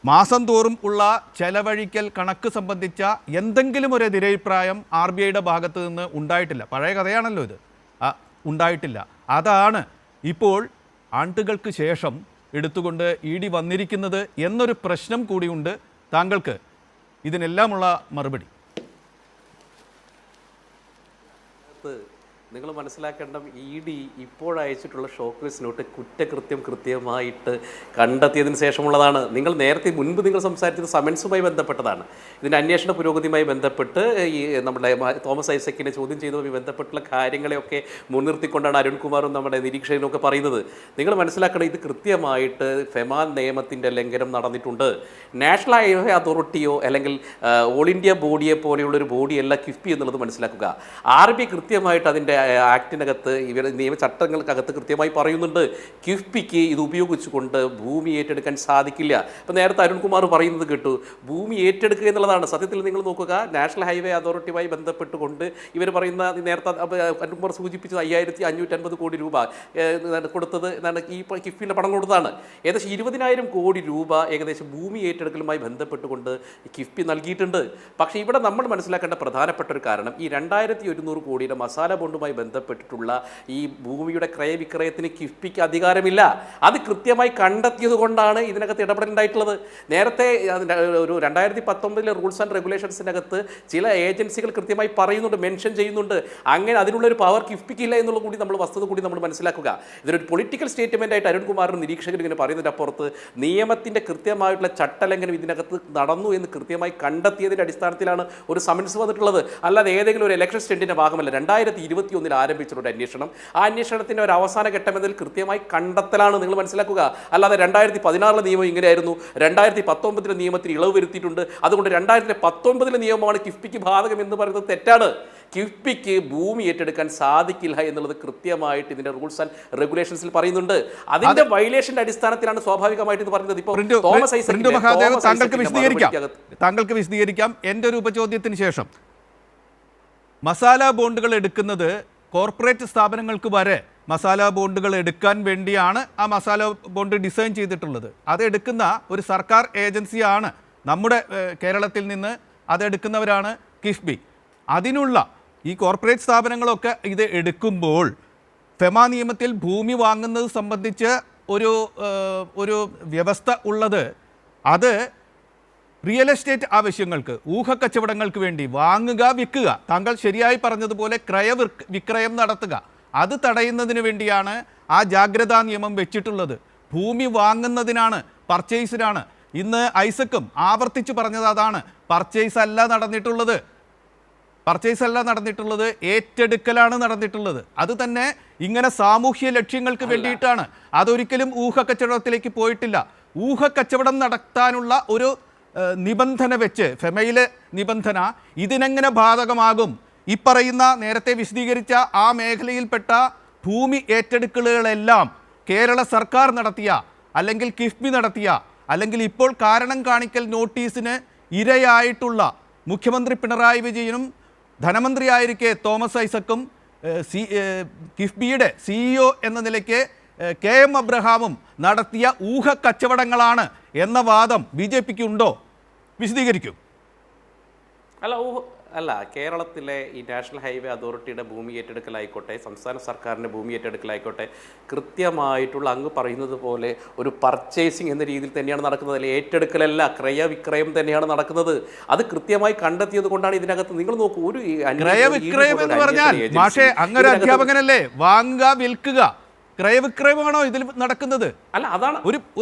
മാസം തോറും ഉള്ള ചെലവഴിക്കൽ കണക്ക് സംബന്ധിച്ച എന്തെങ്കിലും ഒരു എതിരഭിപ്രായം RBIയുടെ ഭാഗത്ത് നിന്ന് ഉണ്ടായിട്ടില്ല. പഴയ കഥയാണല്ലോ ഇത്. ഉണ്ടായിട്ടില്ല. അതാണ് ഇപ്പോൾ ആണ്ടുകൾക്ക് ശേഷം എടുത്തുകൊണ്ട് ED വന്നിരിക്കുന്നത് എന്നൊരു പ്രശ്നം കൂടിയുണ്ട്. താങ്കൾക്ക് ഇതിനെല്ലാമുള്ള മറുപടി?
നിങ്ങൾ മനസ്സിലാക്കേണ്ട ED ഇപ്പോഴയച്ചിട്ടുള്ള ഷോക്കേഴ്സ് നോട്ട് കുറ്റകൃത്യം കൃത്യമായിട്ട് കണ്ടെത്തിയതിന് ശേഷമുള്ളതാണ്. നിങ്ങൾ നേരത്തെ മുൻപ് നിങ്ങൾ സംസാരിച്ചത് സമൻസുമായി ബന്ധപ്പെട്ടതാണ്. ഇതിൻ്റെ അന്വേഷണ പുരോഗതിയുമായി ബന്ധപ്പെട്ട് ഈ നമ്മുടെ തോമസ് ഐസക്കിനെ ചോദ്യം ചെയ്തതുമായി ബന്ധപ്പെട്ടുള്ള കാര്യങ്ങളെയൊക്കെ മുൻനിർത്തിക്കൊണ്ടാണ് അരുൺകുമാറും നമ്മുടെ നിരീക്ഷകനും ഒക്കെ പറയുന്നത്. നിങ്ങൾ മനസ്സിലാക്കണം, ഇത് കൃത്യമായിട്ട് ഫെമാൻ നിയമത്തിൻ്റെ ലംഘനം നടന്നിട്ടുണ്ട്. നാഷണൽ ഹൈവേ അതോറിറ്റിയോ അല്ലെങ്കിൽ ഓൾ ഇന്ത്യ ബോഡിയെ പോലെയുള്ളൊരു ബോഡിയല്ല കിഫ്ബി എന്നുള്ളത് മനസ്സിലാക്കുക. RBI കൃത്യമായിട്ട് അതിൻ്റെ ആക്ടിനകത്ത് ഇവരുടെ നിയമചട്ടങ്ങൾക്കകത്ത് കൃത്യമായി പറയുന്നുണ്ട്, കിഫ്ബിക്ക് ഇത് ഉപയോഗിച്ചുകൊണ്ട് ഭൂമി ഏറ്റെടുക്കാൻ സാധിക്കില്ല. ഇപ്പം നേരത്തെ അരുൺകുമാർ പറയുന്നത് കേട്ടു, ഭൂമി ഏറ്റെടുക്കുക എന്നുള്ളതാണ്. സത്യത്തിൽ നിങ്ങൾ നോക്കുക, നാഷണൽ ഹൈവേ അതോറിറ്റിയുമായി ബന്ധപ്പെട്ടുകൊണ്ട് ഇവർ പറയുന്ന നേരത്തെ അരുൺകുമാർ സൂചിപ്പിച്ചത് 5550 കോടി രൂപ കൊടുത്തത് എന്താണ്, ഈ കിഫ്ബിയുടെ പണം കൊടുത്തതാണ്. ഏകദേശം 20,000 കോടി രൂപ ഏകദേശം ഭൂമി ഏറ്റെടുക്കലുമായി ബന്ധപ്പെട്ടുകൊണ്ട് കിഫ്ബി നൽകിയിട്ടുണ്ട്. പക്ഷേ ഇവിടെ നമ്മൾ മനസ്സിലാക്കേണ്ട പ്രധാനപ്പെട്ട ഒരു കാരണം, ഈ 2100 കോടിയുടെ മസാല ബോണ്ടുമായി ബന്ധപ്പെട്ടിട്ടുള്ള ഈ ഭൂമിയുടെ ക്രയവിക്രയത്തിന് കിഫ്ബിക്ക് അധികാരമില്ല. അത് കൃത്യമായി കണ്ടെത്തിയത് കൊണ്ടാണ് ഇതിനകത്ത് ഇടപെടലുണ്ടായിട്ടുള്ളത്. നേരത്തെ ഒരു 2019 റൂൾസ് ആൻഡ് റെഗുലേഷൻസിനകത്ത് ചില ഏജൻസികൾ കൃത്യമായി പറയുന്നുണ്ട്, മെൻഷൻ ചെയ്യുന്നുണ്ട്. അങ്ങനെ അതിനുള്ളൊരു പവർ കിഫ്ബിക്ക് ഇല്ല എന്നുള്ള കൂടി നമ്മൾ വസ്തുത കൂടി നമ്മൾ മനസ്സിലാക്കുക. ഇതൊരു പൊളിറ്റിക്കൽ സ്റ്റേറ്റ്മെൻ്റ് ആയിട്ട് അരുൺകുമാറിന് നിരീക്ഷകർ ഇങ്ങനെ പറയുന്നതിൻ്റെ അപ്പുറത്ത് നിയമത്തിൻ്റെ കൃത്യമായിട്ടുള്ള ചട്ടലംഘനം ഇതിനകത്ത് നടന്നു എന്ന് കൃത്യമായി കണ്ടെത്തിയതിൻ്റെ അടിസ്ഥാനത്തിലാണ് ഒരു സമൻസ് വന്നിട്ടുള്ളത്. അല്ലാതെ ഏതെങ്കിലും ഒരു ഇലക്ഷൻ സ്റ്റണ്ടിൻ്റെ ഭാഗമല്ല. 2021 ആരംഭിച്ചിട്ടുള്ള അന്വേഷണം, ആ അന്വേഷണത്തിൻ്റെ ഒരു അവസാന ഘട്ടമെന്നതിൽ കൃത്യമായി കണ്ടെത്തലാണ്. നിങ്ങൾ മനസ്സിലാക്കുക. അല്ലാതെ 2016 നിയമം ഇങ്ങനെയായിരുന്നു, 2019 നിയമത്തിൽ ഇളവ് വരുത്തിയിട്ടുണ്ട്, അതുകൊണ്ട് 2019 നിയമമാണ് കിഫ്ബിക്ക് ബാധകം എന്ന് പറയുന്നത് തെറ്റാണ്. കിഫ്ബിക്ക് ഭൂമി ഏറ്റെടുക്കാൻ സാധിക്കില്ല എന്നുള്ളത് കൃത്യമായിട്ട് ഇതിന്റെ റൂൾസ് ആൻഡ് റെഗുലേഷൻസിൽ പറയുന്നുണ്ട്. അതിന്റെ വയലേഷന്റെ അടിസ്ഥാനത്തിലാണ് സ്വാഭാവികമായിട്ട് ഇത് പറയുന്നത്. ഇപ്പോൾ
താങ്കൾക്ക് വിശദീകരിക്കാം. എൻ്റെ ഒരു ഉപചോദ്യത്തിന് ശേഷം, മസാല ബോണ്ടുകൾ എടുക്കുന്നത് കോർപ്പറേറ്റ് സ്ഥാപനങ്ങൾക്ക് വരെ മസാല ബോണ്ടുകൾ എടുക്കാൻ വേണ്ടിയാണ് ആ മസാല ബോണ്ട് ഡിസൈൻ ചെയ്തിട്ടുള്ളത്. അതെടുക്കുന്ന ഒരു സർക്കാർ ഏജൻസിയാണ് നമ്മുടെ കേരളത്തിൽ നിന്ന് അതെടുക്കുന്നവരാണ് കിഫ്ബി. അതിനുള്ള ഈ കോർപ്പറേറ്റ് സ്ഥാപനങ്ങളൊക്കെ ഇത് എടുക്കുമ്പോൾ ഫെമ നിയമത്തിൽ ഭൂമി വാങ്ങുന്നത് സംബന്ധിച്ച് ഒരു വ്യവസ്ഥ ഉള്ളത്. അത് റിയൽ എസ്റ്റേറ്റ് ആവശ്യങ്ങൾക്ക്, ഊഹക്കച്ചവടങ്ങൾക്ക് വേണ്ടി വാങ്ങുക, വിൽക്കുക, താങ്കൾ ശരിയായി പറഞ്ഞതുപോലെ വിക്രയം നടത്തുക, അത് തടയുന്നതിന് വേണ്ടിയാണ് ആ ജാഗ്രതാ നിയമം വെച്ചിട്ടുള്ളത്. ഭൂമി വാങ്ങുന്നതിനാണ്, പർച്ചേസിനാണ്. ഇന്ന് ഐസക്കും ആവർത്തിച്ച് പറഞ്ഞത് അതാണ്. പർച്ചേസ് അല്ല നടന്നിട്ടുള്ളത്, ഏറ്റെടുക്കലാണ് നടന്നിട്ടുള്ളത്. അത് തന്നെ ഇങ്ങനെ സാമൂഹ്യ ലക്ഷ്യങ്ങൾക്ക് വേണ്ടിയിട്ടാണ്. അതൊരിക്കലും ഊഹക്കച്ചവടത്തിലേക്ക് പോയിട്ടില്ല. ഊഹക്കച്ചവടം നടത്താനുള്ള ഒരു നിബന്ധന വെച്ച്, ഫെമയിലെ നിബന്ധന ഇതിനെങ്ങനെ ബാധകമാകും? ഈ പറയുന്ന നേരത്തെ വിശദീകരിച്ച ആ മേഖലയിൽപ്പെട്ട ഭൂമി ഏറ്റെടുക്കലുകളെല്ലാം കേരള സർക്കാർ നടത്തിയ, അല്ലെങ്കിൽ കിഫ്ബി നടത്തിയ, അല്ലെങ്കിൽ ഇപ്പോൾ കാരണം കാണിക്കൽ നോട്ടീസിന് ഇരയായിട്ടുള്ള മുഖ്യമന്ത്രി പിണറായി വിജയനും ധനമന്ത്രിയായിരിക്കെ തോമസ് ഐസക്കും കിഫ്ബിയുടെ CEO എന്ന നിലയ്ക്ക് KM അബ്രഹാമും നടത്തിയ ഊഹക്കച്ചവടങ്ങളാണ് എന്ന വാദം BJPക്ക് ഉണ്ടോ? വിശദീകരിക്കും.
അല്ല, കേരളത്തിലെ ഈ നാഷണൽ ഹൈവേ അതോറിറ്റിയുടെ ഭൂമി ഏറ്റെടുക്കലായിക്കോട്ടെ, സംസ്ഥാന സർക്കാരിൻ്റെ ഭൂമി ഏറ്റെടുക്കലായിക്കോട്ടെ, കൃത്യമായിട്ടുള്ള അങ്ങ് പറയുന്നത് പോലെ ഒരു പർച്ചേസിങ് എന്ന രീതിയിൽ തന്നെയാണ് നടക്കുന്നത്. അല്ലെ, ഏറ്റെടുക്കലല്ല, ക്രയവിക്രയം തന്നെയാണ് നടക്കുന്നത്. അത് കൃത്യമായി കണ്ടെത്തിയത് കൊണ്ടാണ് ഇതിനകത്ത് നിങ്ങൾ നോക്കൂ, ഒരു
ക്രയവിക്രയം എന്ന് പറഞ്ഞാൽ മാഷേ അങ്ങൊരു അധ്യാപകനല്ലേ, വാങ്ങുക, വിൽക്കുക, ക്രയവിക്രയമാണോ ഇതിൽ നടക്കുന്നത്?
അല്ല, അതാണ്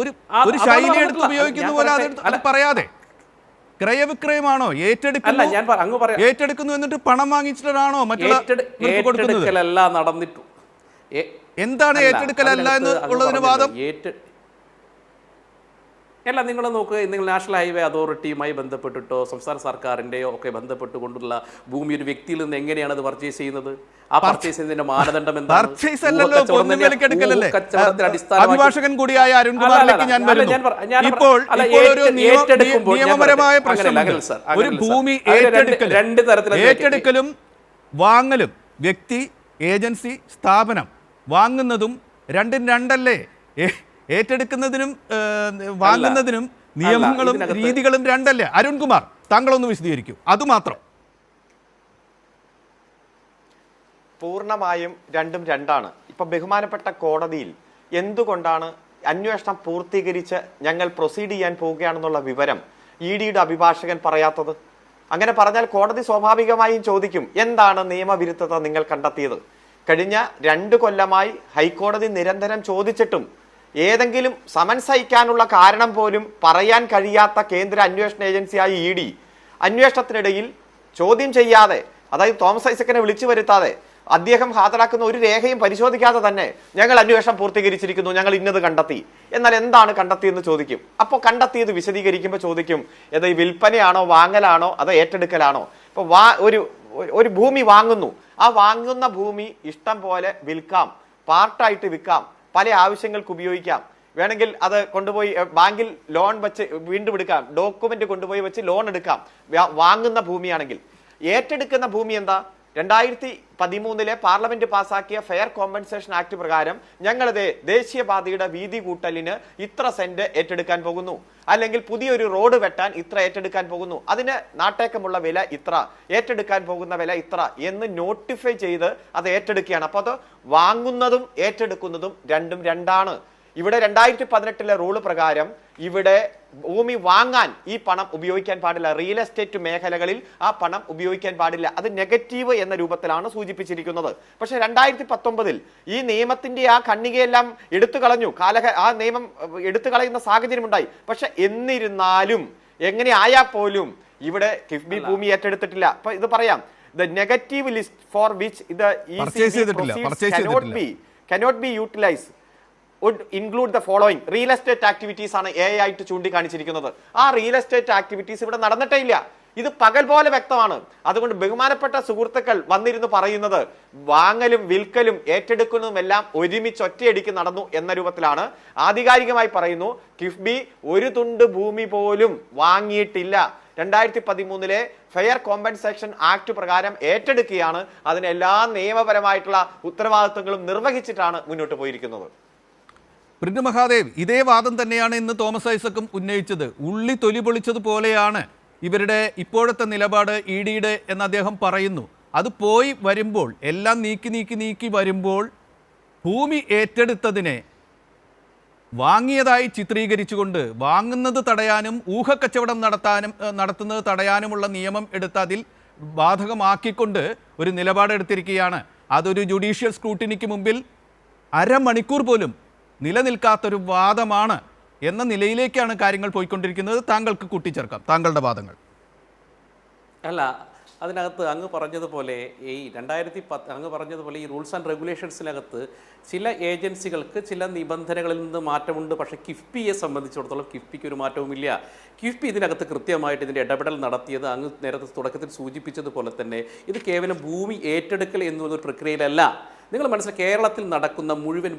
ഒരു ശൈലി എടുത്ത് ഉപയോഗിക്കുന്ന പോലെ അത് പറയാതെ ക്രയവിക്രയമാണോ? ഏറ്റെടുക്കുന്നു എന്നിട്ട് പണം വാങ്ങിച്ചിട്ടാണോ
ഏറ്റെടുക്കലല്ല നടന്നിട്ടു?
എന്താണ് ഏറ്റെടുക്കലല്ല എന്നുള്ളതിന് വാദം?
അല്ല, നിങ്ങൾ നോക്കുക, നിങ്ങൾ നാഷണൽ ഹൈവേ അതോറിറ്റിയുമായി ബന്ധപ്പെട്ടിട്ടോ സംസ്ഥാന സർക്കാരിൻ്റെയോ ഒക്കെ ബന്ധപ്പെട്ടുകൊണ്ടുള്ള ഭൂമി ഒരു വ്യക്തിയിൽ നിന്ന് എങ്ങനെയാണ് അത് പർച്ചേസ് ചെയ്യുന്നത്? ആ പർച്ചേസ് ചെയ്യുന്നതിന്റെ മാനദണ്ഡം എന്താണ്?
അഭിഭാഷകൻ കൂടിയായ അരുൺകുമാറിലേക്ക് ഞാൻ വരുന്നു. ഇപ്പോൾ ഒരു നിയമപരമായ പ്രശ്നമുണ്ട്. ഒരു ഭൂമി ഏറ്റെടുക്കലും വാങ്ങലും, വ്യക്തി, ഏജൻസി, സ്ഥാപനം വാങ്ങുന്നതും രണ്ടും രണ്ടല്ലേ? ഏറ്റെടുക്കുന്നതിനും വാങ്ങുന്നതിനും നിയമങ്ങളും രീതികളും രണ്ടല്ലേ? അരുൺകുമാർ, താങ്കളൊന്ന് വിശദീകരിക്കൂ, അതുമാത്രം.
പൂർണ്ണമായും രണ്ടും രണ്ടാണ്. ഇപ്പൊ ബഹുമാനപ്പെട്ട കോടതിയിൽ എന്തുകൊണ്ടാണ് അന്വേഷണം പൂർത്തീകരിച്ച് ഞങ്ങൾ പ്രൊസീഡ് ചെയ്യാൻ പോവുകയാണെന്നുള്ള വിവരം EDയുടെ അഭിഭാഷകൻ പറയാത്തത്? അങ്ങനെ പറഞ്ഞാൽ കോടതി സ്വാഭാവികമായും ചോദിക്കും, എന്താണ് നിയമവിരുദ്ധത നിങ്ങൾ കണ്ടെത്തിയത്? കഴിഞ്ഞ 2 കൊല്ലമായി ഹൈക്കോടതി നിരന്തരം ചോദിച്ചിട്ടും ഏതെങ്കിലും സമൻസ് അയക്കാനുള്ള കാരണം പോലും പറയാൻ കഴിയാത്ത കേന്ദ്ര അന്വേഷണ ഏജൻസിയായ ED അന്വേഷണത്തിനിടയിൽ ചോദ്യം ചെയ്യാതെ, അതായത് തോമസ് ഐസക്കിനെ വിളിച്ചു വരുത്താതെ, അദ്ദേഹം ഹാജരാക്കുന്ന ഒരു രേഖയും പരിശോധിക്കാതെ തന്നെ ഞങ്ങൾ അന്വേഷണം പൂർത്തീകരിച്ചിരിക്കുന്നു, ഞങ്ങൾ ഇന്നത് കണ്ടെത്തി. എന്നാൽ എന്താണ് കണ്ടെത്തിയെന്ന് ചോദിക്കും. അപ്പോൾ കണ്ടെത്തിയത് വിശദീകരിക്കുമ്പോൾ ചോദിക്കും, ഈ വിൽപ്പനയാണോ വാങ്ങലാണോ അതോ ഏറ്റെടുക്കലാണോ? ഇപ്പോൾ ഒരു ഭൂമി വാങ്ങുന്നു, ആ വാങ്ങുന്ന ഭൂമി ഇഷ്ടം പോലെ വിൽക്കാം, പാർട്ടായിട്ട് വിൽക്കാം, പല ആവശ്യങ്ങൾക്ക് ഉപയോഗിക്കാം. വേണമെങ്കിൽ അത് കൊണ്ടുപോയി ബാങ്കിൽ ലോൺ വെച്ച് വീണ്ടും എടുക്കാം, ഡോക്യുമെന്റ് കൊണ്ടുപോയി വെച്ച് ലോൺ എടുക്കാം വാങ്ങുന്ന ഭൂമിയാണെങ്കിൽ. ഏറ്റെടുക്കുന്ന ഭൂമി എന്താ? 2013 പാർലമെന്റ് പാസാക്കിയ ഫെയർ കോമ്പൻസേഷൻ ആക്ട് പ്രകാരം ഞങ്ങളത് ദേശീയപാതയുടെ വീതി കൂട്ടലിന് ഇത്ര സെന്റ് ഏറ്റെടുക്കാൻ പോകുന്നു, അല്ലെങ്കിൽ പുതിയൊരു റോഡ് വെട്ടാൻ ഇത്ര ഏറ്റെടുക്കാൻ പോകുന്നു, അതിന് നാട്ടേക്കമുള്ള വില ഇത്ര, ഏറ്റെടുക്കാൻ പോകുന്ന വില ഇത്ര എന്ന് നോട്ടിഫൈ ചെയ്ത് അത് ഏറ്റെടുക്കുകയാണ്. അപ്പോൾ അത് വാങ്ങുന്നതും ഏറ്റെടുക്കുന്നതും രണ്ടും രണ്ടാണ്. ഇവിടെ 2018 റൂള് പ്രകാരം ഇവിടെ ഭൂമി വാങ്ങാൻ ഈ പണം ഉപയോഗിക്കാൻ പാടില്ല, റിയൽ എസ്റ്റേറ്റ് മേഖലകളിൽ ആ പണം ഉപയോഗിക്കാൻ പാടില്ല. അത് നെഗറ്റീവ് എന്ന രൂപത്തിലാണ് സൂചിപ്പിച്ചിരിക്കുന്നത്. പക്ഷെ 2019 ഈ നിയമത്തിന്റെ ആ ഖണ്ഡികയെല്ലാം എടുത്തു കളഞ്ഞു, ആ നിയമം എടുത്തു കളയുന്ന സാഹചര്യം ഉണ്ടായി. പക്ഷെ എന്നിരുന്നാലും എങ്ങനെ ആയാൽ പോലും ഇവിടെ കിഫ്ബി ഭൂമി ഏറ്റെടുത്തിട്ടില്ല. അപ്പൊ ഇത് പറയാം, the negative list four which ഇത് cannot be utilized would include the following real estate activities ആണ് ആയിട്ട് ചൂണ്ടിക്കാണിച്ചിരിക്കുന്നത്. ആ റിയൽ എസ്റ്റേറ്റ് ആക്ടിവിറ്റീസ് ഇവിടെ നടന്നിട്ടേ ഇല്ല. ഇത് പകൽ പോലെ വ്യക്തമാണ്. അതുകൊണ്ട് ബഹുമാനപ്പെട്ട സുഹൃത്തുക്കൾ വന്നിരുന്ന് പറയുന്നത് വാങ്ങലും വിൽക്കലും ഏറ്റെടുക്കുന്നതും എല്ലാം ഒരുമിച്ച് ഒറ്റയടിക്ക് നടന്നു എന്ന രൂപത്തിലാണ്. ആധികാരികമായി പറയുന്നു, കിഫ്ബി ഒരു തുണ്ട് ഭൂമി പോലും വാങ്ങിയിട്ടില്ല. 2013 ഫെയർ കോമ്പൻസേഷൻ ആക്ട് പ്രകാരം ഏറ്റെടുക്കുകയാണ്. അതിന് എല്ലാ നിയമപരമായിട്ടുള്ള ഉത്തരവാദിത്വങ്ങളും നിർവഹിച്ചിട്ടാണ് മുന്നോട്ട് പോയിരിക്കുന്നത്.
പ്രിന്റ് മഹാദേവ്, ഇതേ വാദം തന്നെയാണ് ഇന്ന് തോമസ് ഐസക്കും ഉന്നയിച്ചത്. ഉള്ളി തൊലി പൊളിച്ചതുപോലെയാണ് ഇവരുടെ ഇപ്പോഴത്തെ നിലപാട് EDയുടെ എന്ന് അദ്ദേഹം പറയുന്നു. അത് പോയി വരുമ്പോൾ, എല്ലാം നീക്കി വരുമ്പോൾ ഭൂമി ഏറ്റെടുത്തതിനെ വാങ്ങിയതായി ചിത്രീകരിച്ചുകൊണ്ട് വാങ്ങുന്നത് തടയാനും ഊഹക്കച്ചവടം നടത്തുന്നത് തടയാനുമുള്ള നിയമം എടുത്ത് അതിൽ ബാധകമാക്കിക്കൊണ്ട് ഒരു നിലപാടെടുത്തിരിക്കുകയാണ്. അതൊരു ജുഡീഷ്യൽ സ്ക്രൂട്ടിനിക്ക് മുമ്പിൽ അരമണിക്കൂർ പോലും നിലനിൽക്കാത്തൊരു വാദമാണ് എന്ന നിലയിലേക്കാണ് കാര്യങ്ങൾ പോയിക്കൊണ്ടിരിക്കുന്നത്. താങ്കൾക്ക് കൂട്ടിച്ചേർക്കാം താങ്കളുടെ വാദങ്ങൾ.
അല്ല, അതിനകത്ത് അങ്ങ് പറഞ്ഞതുപോലെ ഈ 2010 അങ്ങ് പറഞ്ഞതുപോലെ ഈ റൂൾസ് ആൻഡ് റെഗുലേഷൻസിനകത്ത് ചില ഏജൻസികൾക്ക് ചില നിബന്ധനകളിൽ നിന്ന് മാറ്റമുണ്ട്. പക്ഷേ കിഫ്ബിയെ സംബന്ധിച്ചിടത്തോളം കിഫ്ബിക്ക് ഒരു മാറ്റവുമില്ല. കിഫ്ബി ഇതിനകത്ത് കൃത്യമായിട്ട് ഇതിൻ്റെ ഇടപെടൽ നടത്തിയത് അങ്ങ് നേരത്തെ തുടക്കത്തിൽ സൂചിപ്പിച്ചതുപോലെ തന്നെ ഇത് കേവലം ഭൂമി ഏറ്റെടുക്കൽ എന്നൊരു പ്രക്രിയയിലല്ല. നിങ്ങൾ മനസ്സിലാക്കി, കേരളത്തിൽ നടക്കുന്ന മുഴുവൻ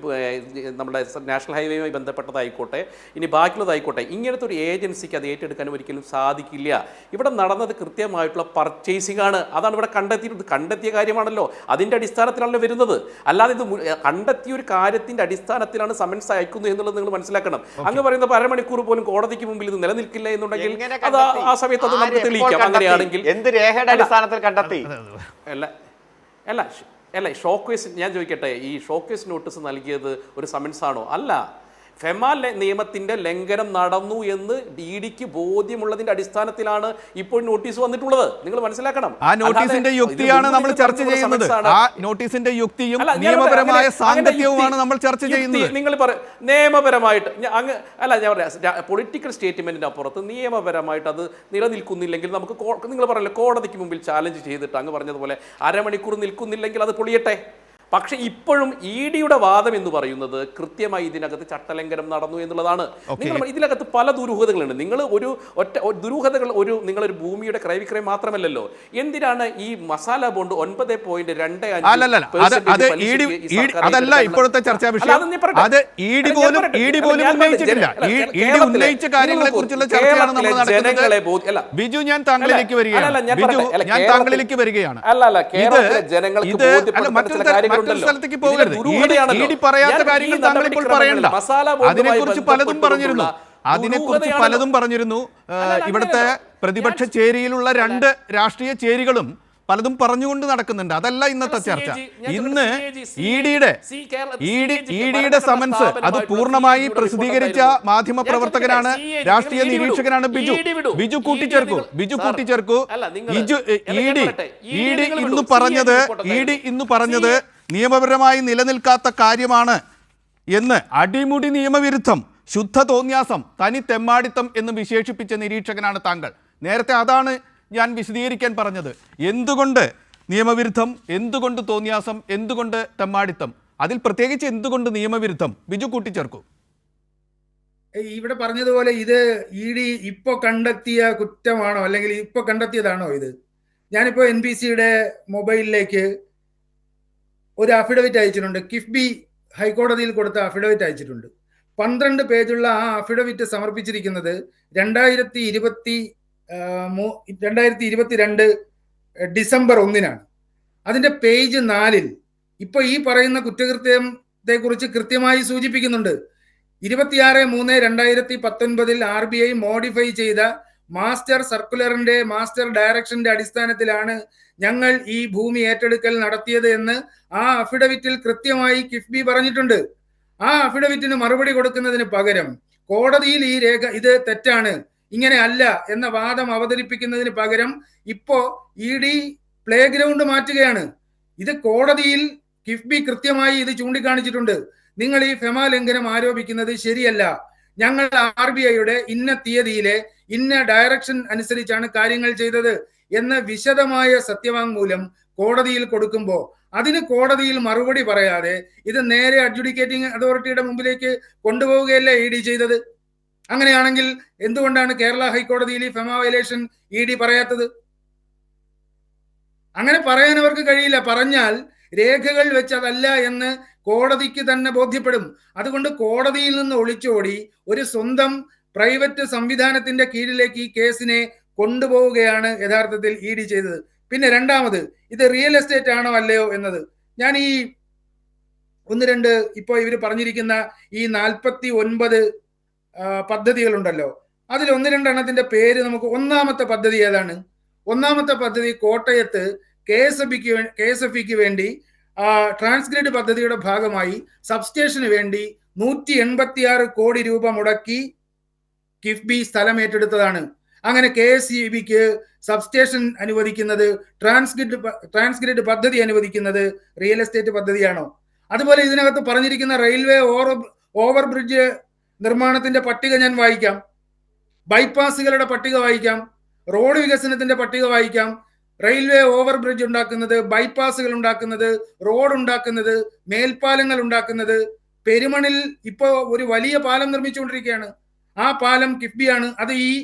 നമ്മുടെ നാഷണൽ ഹൈവേയുമായി ബന്ധപ്പെട്ടതായിക്കോട്ടെ, ഇനി ബാക്കിയുള്ളതായിക്കോട്ടെ, ഇങ്ങനത്തെ ഒരു ഏജൻസിക്ക് അത് ഏറ്റെടുക്കാൻ ഒരിക്കലും സാധിക്കില്ല. ഇവിടെ നടന്നത് കൃത്യമായിട്ടുള്ള പർച്ചേസിംഗ് ആണ്. അതാണ് ഇവിടെ കണ്ടെത്തിയ കാര്യമാണല്ലോ, അതിൻ്റെ അടിസ്ഥാനത്തിലാണല്ലോ വരുന്നത്. അല്ലാതെ ഇത് കണ്ടെത്തിയ ഒരു കാര്യത്തിൻ്റെ അടിസ്ഥാനത്തിലാണ് സമൻസ് അയക്കുന്നത് എന്നുള്ളത് നിങ്ങൾ മനസ്സിലാക്കണം. അങ്ങ് പറയുന്നത് അരമണിക്കൂർ പോലും കോടതിക്ക് മുമ്പിൽ ഇത് നിലനിൽക്കില്ല എന്നുണ്ടെങ്കിൽ അത് ആ സമയത്ത് അത് നമുക്ക് തെളിയിക്കാം. അങ്ങനെയാണെങ്കിൽ
എന്ത് രേഖയുടെ അടിസ്ഥാനത്തിൽ കണ്ടെത്തി?
അല്ല ഷോക്കേസ് ഞാൻ ചോദിക്കട്ടെ, ഈ ഷോക്കേസ് നോട്ടീസ് നൽകിയത് ഒരു സമൻസ് ആണോ? അല്ല. ഫെമ നിയമത്തിന്റെ ലംഘനം നടന്നു എന്ന് DDക്ക് ബോധ്യമുള്ളതിന്റെ അടിസ്ഥാനത്തിലാണ് ഇപ്പോൾ നോട്ടീസ് വന്നിട്ടുള്ളത്. നിങ്ങൾ മനസ്സിലാക്കണം.
ആ നോട്ടീസിന്റെ യുക്തിയാണ് നമ്മൾ ചർച്ച ചെയ്യുന്നത്. ആ നോട്ടീസിന്റെ യുക്തിയും നിയമപരമായ സാങ്കത്യവുമാണ് നമ്മൾ ചർച്ച ചെയ്യുന്നത്.
നിങ്ങൾ നിയമപരമായിട്ട് അങ്ങ് അല്ല, ഞാൻ പറയാം, പൊളിറ്റിക്കൽ സ്റ്റേറ്റ്മെന്റിന് അപ്പുറത്ത് നിയമപരമായിട്ട് അത് നിലനിൽക്കുന്നില്ലെങ്കിൽ നമുക്ക് നിങ്ങൾ പറയല്ലോ കോടതിക്ക് മുമ്പിൽ ചാലഞ്ച് ചെയ്തിട്ട് അങ്ങ് പറഞ്ഞതുപോലെ അരമണിക്കൂർ നിൽക്കുന്നില്ലെങ്കിൽ അത് പൊളിയട്ടെ. പക്ഷെ ഇപ്പോഴും EDയുടെ വാദം എന്ന് പറയുന്നത് കൃത്യമായി ഇതിനകത്ത് ചട്ടലംഘനം നടന്നു എന്നുള്ളതാണ്. നിങ്ങൾ ഇതിനകത്ത് പല ദുരൂഹതകളുണ്ട്. നിങ്ങൾ ദുരൂഹതകൾ നിങ്ങളൊരു ഭൂമിയുടെ ക്രയവിക്രയം മാത്രമല്ലല്ലോ. എന്തിനാണ് ഈ മസാല ബോണ്ട് 9.25
അതല്ല ഇപ്പോഴത്തെ ചർച്ചാ വിഷയം. അത് ED പോലും ഉന്നയിച്ചിട്ടില്ല. ED ഉന്നയിച്ച കാര്യങ്ങളെ കുറിച്ചുള്ള ചർച്ചയാണ് നമ്മൾ നടത്തുന്നത്. ബിജു, ഞാൻ താങ്കളിലേക്ക് വരികയാണ്.
അല്ല, കേരളത്തിലെ ജനങ്ങൾക്ക് ബോധ്യപ്പെടുന്ന ചില കാര്യങ്ങൾ നടപടിക്രമങ്ങളുണ്ടല്ലോ.
സ്ഥലത്തേക്ക്
ഇതിലെ
പോകരുത്.
ദുരൂഹതയാണല്ലോ.
ഇഡി പറയാത്ത
ഞാൻ ഈ
കാര്യങ്ങൾ താങ്കൾ ഇപ്പോൾ പറയണ്ട.
നടപടിക്രമങ്ങളിൽ മസാല ബോണ്ടുമായി
അതിനെക്കുറിച്ച് പലതും പറഞ്ഞിരുന്നു.
ബന്ധപ്പെട്ടുകൊണ്ടുള്ള
അതിനെക്കുറിച്ച്
ദുരൂഹതയാണല്ലോ.
പലതും പറഞ്ഞിരുന്നു. ഇവിടുത്തെ പ്രതിപക്ഷ ചേരിയിലുള്ള രണ്ട് രാഷ്ട്രീയ ചേരികളും പലതും പറഞ്ഞുകൊണ്ട് നടക്കുന്നുണ്ട്. അതല്ല ഇന്നത്തെ ചർച്ച. ഇന്ന് ഇഡിയുടെ സമൻസ് അത് പൂർണ്ണമായി പ്രസിദ്ധീകരിച്ച മാധ്യമ പ്രവർത്തകനാണ്, രാഷ്ട്രീയ നിരീക്ഷകനാണ് ബിജു കൂട്ടിച്ചേർക്കൂ. ഇഡി ഇന്ന് പറഞ്ഞത് നിയമപരമായി നിലനിൽക്കാത്ത കാര്യമാണ് എന്ന്. അടിമുടി നിയമവിരുദ്ധം, ശുദ്ധ തോന്യാസം, തനി തെമ്മാടിത്തം എന്ന് വിശേഷിപ്പിച്ച നിരീക്ഷകനാണ് താങ്കൾ. നേരത്തെ അതാണ് ഞാൻ വിശദീകരിക്കാൻ പറഞ്ഞത്. എന്തുകൊണ്ട് നിയമവിരുദ്ധം, എന്തുകൊണ്ട് തോന്നിയാസം, എന്തുകൊണ്ട് തെമ്മാടിത്തം, അതിൽ പ്രത്യേകിച്ച് എന്തുകൊണ്ട് നിയമവിരുദ്ധം? ബിജു കൂട്ടിച്ചേർക്കൂ.
ഇവിടെ പറഞ്ഞതുപോലെ ഇത് ഇഡി ഇപ്പൊ കണ്ടെത്തിയ കുറ്റമാണോ അല്ലെങ്കിൽ ഇപ്പൊ കണ്ടെത്തിയതാണോ ഇത്? ഞാനിപ്പോ NBCയുടെ മൊബൈലിലേക്ക് ഒരു അഫിഡവിറ്റ് അയച്ചിട്ടുണ്ട്. കിഫ്ബി ഹൈക്കോടതിയിൽ കൊടുത്ത അഫിഡവിറ്റ് അയച്ചിട്ടുണ്ട്. 12 പേജുള്ള ആ അഫിഡവിറ്റ് സമർപ്പിച്ചിരിക്കുന്നത് 2022 ഡിസംബർ 1-നാണ്. അതിന്റെ പേജ് 4-ൽ ഇപ്പൊ ഈ പറയുന്ന കുറ്റകൃത്യത്തെ കുറിച്ച് കൃത്യമായി സൂചിപ്പിക്കുന്നുണ്ട്. 26/3/2019 RBI മോഡിഫൈ ചെയ്ത മാസ്റ്റർ സർക്കുലറിന്റെ മാസ്റ്റർ ഡയറക്ഷന്റെ അടിസ്ഥാനത്തിലാണ് ഞങ്ങൾ ഈ ഭൂമി ഏറ്റെടുക്കൽ നടത്തിയത് എന്ന് ആ അഫിഡവിറ്റിൽ കൃത്യമായി കിഫ്ബി പറഞ്ഞിട്ടുണ്ട്. ആ അഫിഡവിറ്റിന് മറുപടി കൊടുക്കുന്നതിന് പകരം കോടതിയിൽ ഈ രേഖ ഇത് തെറ്റാണ്, ഇങ്ങനെ അല്ല എന്ന വാദം അവതരിപ്പിക്കുന്നതിന് പകരം ഇപ്പോ ഇഡി പ്ലേ ഗ്രൗണ്ട് മാറ്റുകയാണ്. ഇത് കോടതിയിൽ കിഫ്ബി കൃത്യമായി ഇത് ചൂണ്ടിക്കാണിച്ചിട്ടുണ്ട്. നിങ്ങൾ ഈ ഫെമ ലംഘനം ആരോപിക്കുന്നത് ശരിയല്ല. ഞങ്ങൾ RBIയുടെ ഇന്ന തീയതിയിലെ ഇന്ന ഡയറക്ഷൻ അനുസരിച്ചാണ് കാര്യങ്ങൾ ചെയ്തത് എന്ന വിശദമായ സത്യവാങ്മൂലം കോടതിയിൽ കൊടുക്കുമ്പോൾ അതിന് കോടതിയിൽ മറുപടി പറയാതെ ഇത് നേരെ അഡ്ജുഡിക്കേറ്റിംഗ് അതോറിറ്റിയുടെ മുമ്പിലേക്ക് കൊണ്ടുപോവുകയല്ലേ ഇഡി ചെയ്തത്? അങ്ങനെയാണെങ്കിൽ എന്തുകൊണ്ടാണ് കേരള ഹൈക്കോടതിയിൽ ഈ ഫെമ വയലേഷൻ ഇഡി പറയാത്തത്? അങ്ങനെ പറയാൻ അവർക്ക് കഴിയില്ല. പറഞ്ഞാൽ രേഖകൾ വെച്ചതല്ല എന്ന് കോടതിക്ക് തന്നെ ബോധ്യപ്പെടും. അതുകൊണ്ട് കോടതിയിൽ നിന്ന് ഒളിച്ചോടി ഒരു സ്വന്തം പ്രൈവറ്റ് സംവിധാനത്തിന്റെ കീഴിലേക്ക് ഈ കേസിനെ കൊണ്ടുപോവുകയാണ് യഥാർത്ഥത്തിൽ ഇഡി ചെയ്തത്. പിന്നെ രണ്ടാമത്, ഇത് റിയൽ എസ്റ്റേറ്റ് ആണോ അല്ലയോ എന്നത് ഞാൻ ഈ 1-2 ഇപ്പോൾ ഇവർ പറഞ്ഞിരിക്കുന്ന ഈ 49 പദ്ധതികളുണ്ടല്ലോ, അതിൽ 1-2 പേര് നമുക്ക്. ഒന്നാമത്തെ പദ്ധതി ഏതാണ്? ഒന്നാമത്തെ പദ്ധതി കോട്ടയത്ത് KSFEക്ക് വേണ്ടി ട്രാൻസ്ഗ്രിഡ് പദ്ധതിയുടെ ഭാഗമായി സബ്സ്റ്റേഷന് വേണ്ടി 186 കോടി രൂപ മുടക്കി കിഫ്ബി സ്ഥലം ഏറ്റെടുത്തതാണ്. അങ്ങനെ KSEBക്ക് സബ്സ്റ്റേഷൻ അനുവദിക്കുന്നത്, ട്രാൻസ്ഗ്രിഡ് പദ്ധതി അനുവദിക്കുന്നത് റിയൽ എസ്റ്റേറ്റ് പദ്ധതിയാണോ? അതുപോലെ ഇതിനകത്ത് പറഞ്ഞിരിക്കുന്ന റെയിൽവേ ഓവർ ബ്രിഡ്ജ് നിർമ്മാണത്തിന്റെ പട്ടിക ഞാൻ വായിക്കാം, ബൈപ്പാസുകളുടെ പട്ടിക വായിക്കാം, റോഡ് വികസനത്തിന്റെ പട്ടിക വായിക്കാം. റെയിൽവേ ഓവർ ബ്രിഡ്ജ് ഉണ്ടാക്കുന്നത്, ബൈപ്പാസുകൾ ഉണ്ടാക്കുന്നത്, റോഡ് ഉണ്ടാക്കുന്നത്, മേൽപ്പാലങ്ങൾ ഉണ്ടാക്കുന്നത്. പെരുമണിൽ ഇപ്പോ ഒരു വലിയ പാലം നിർമ്മിച്ചുകൊണ്ടിരിക്കുകയാണ്. ആ പാലം കിഫ്ബിയാണ്. അത്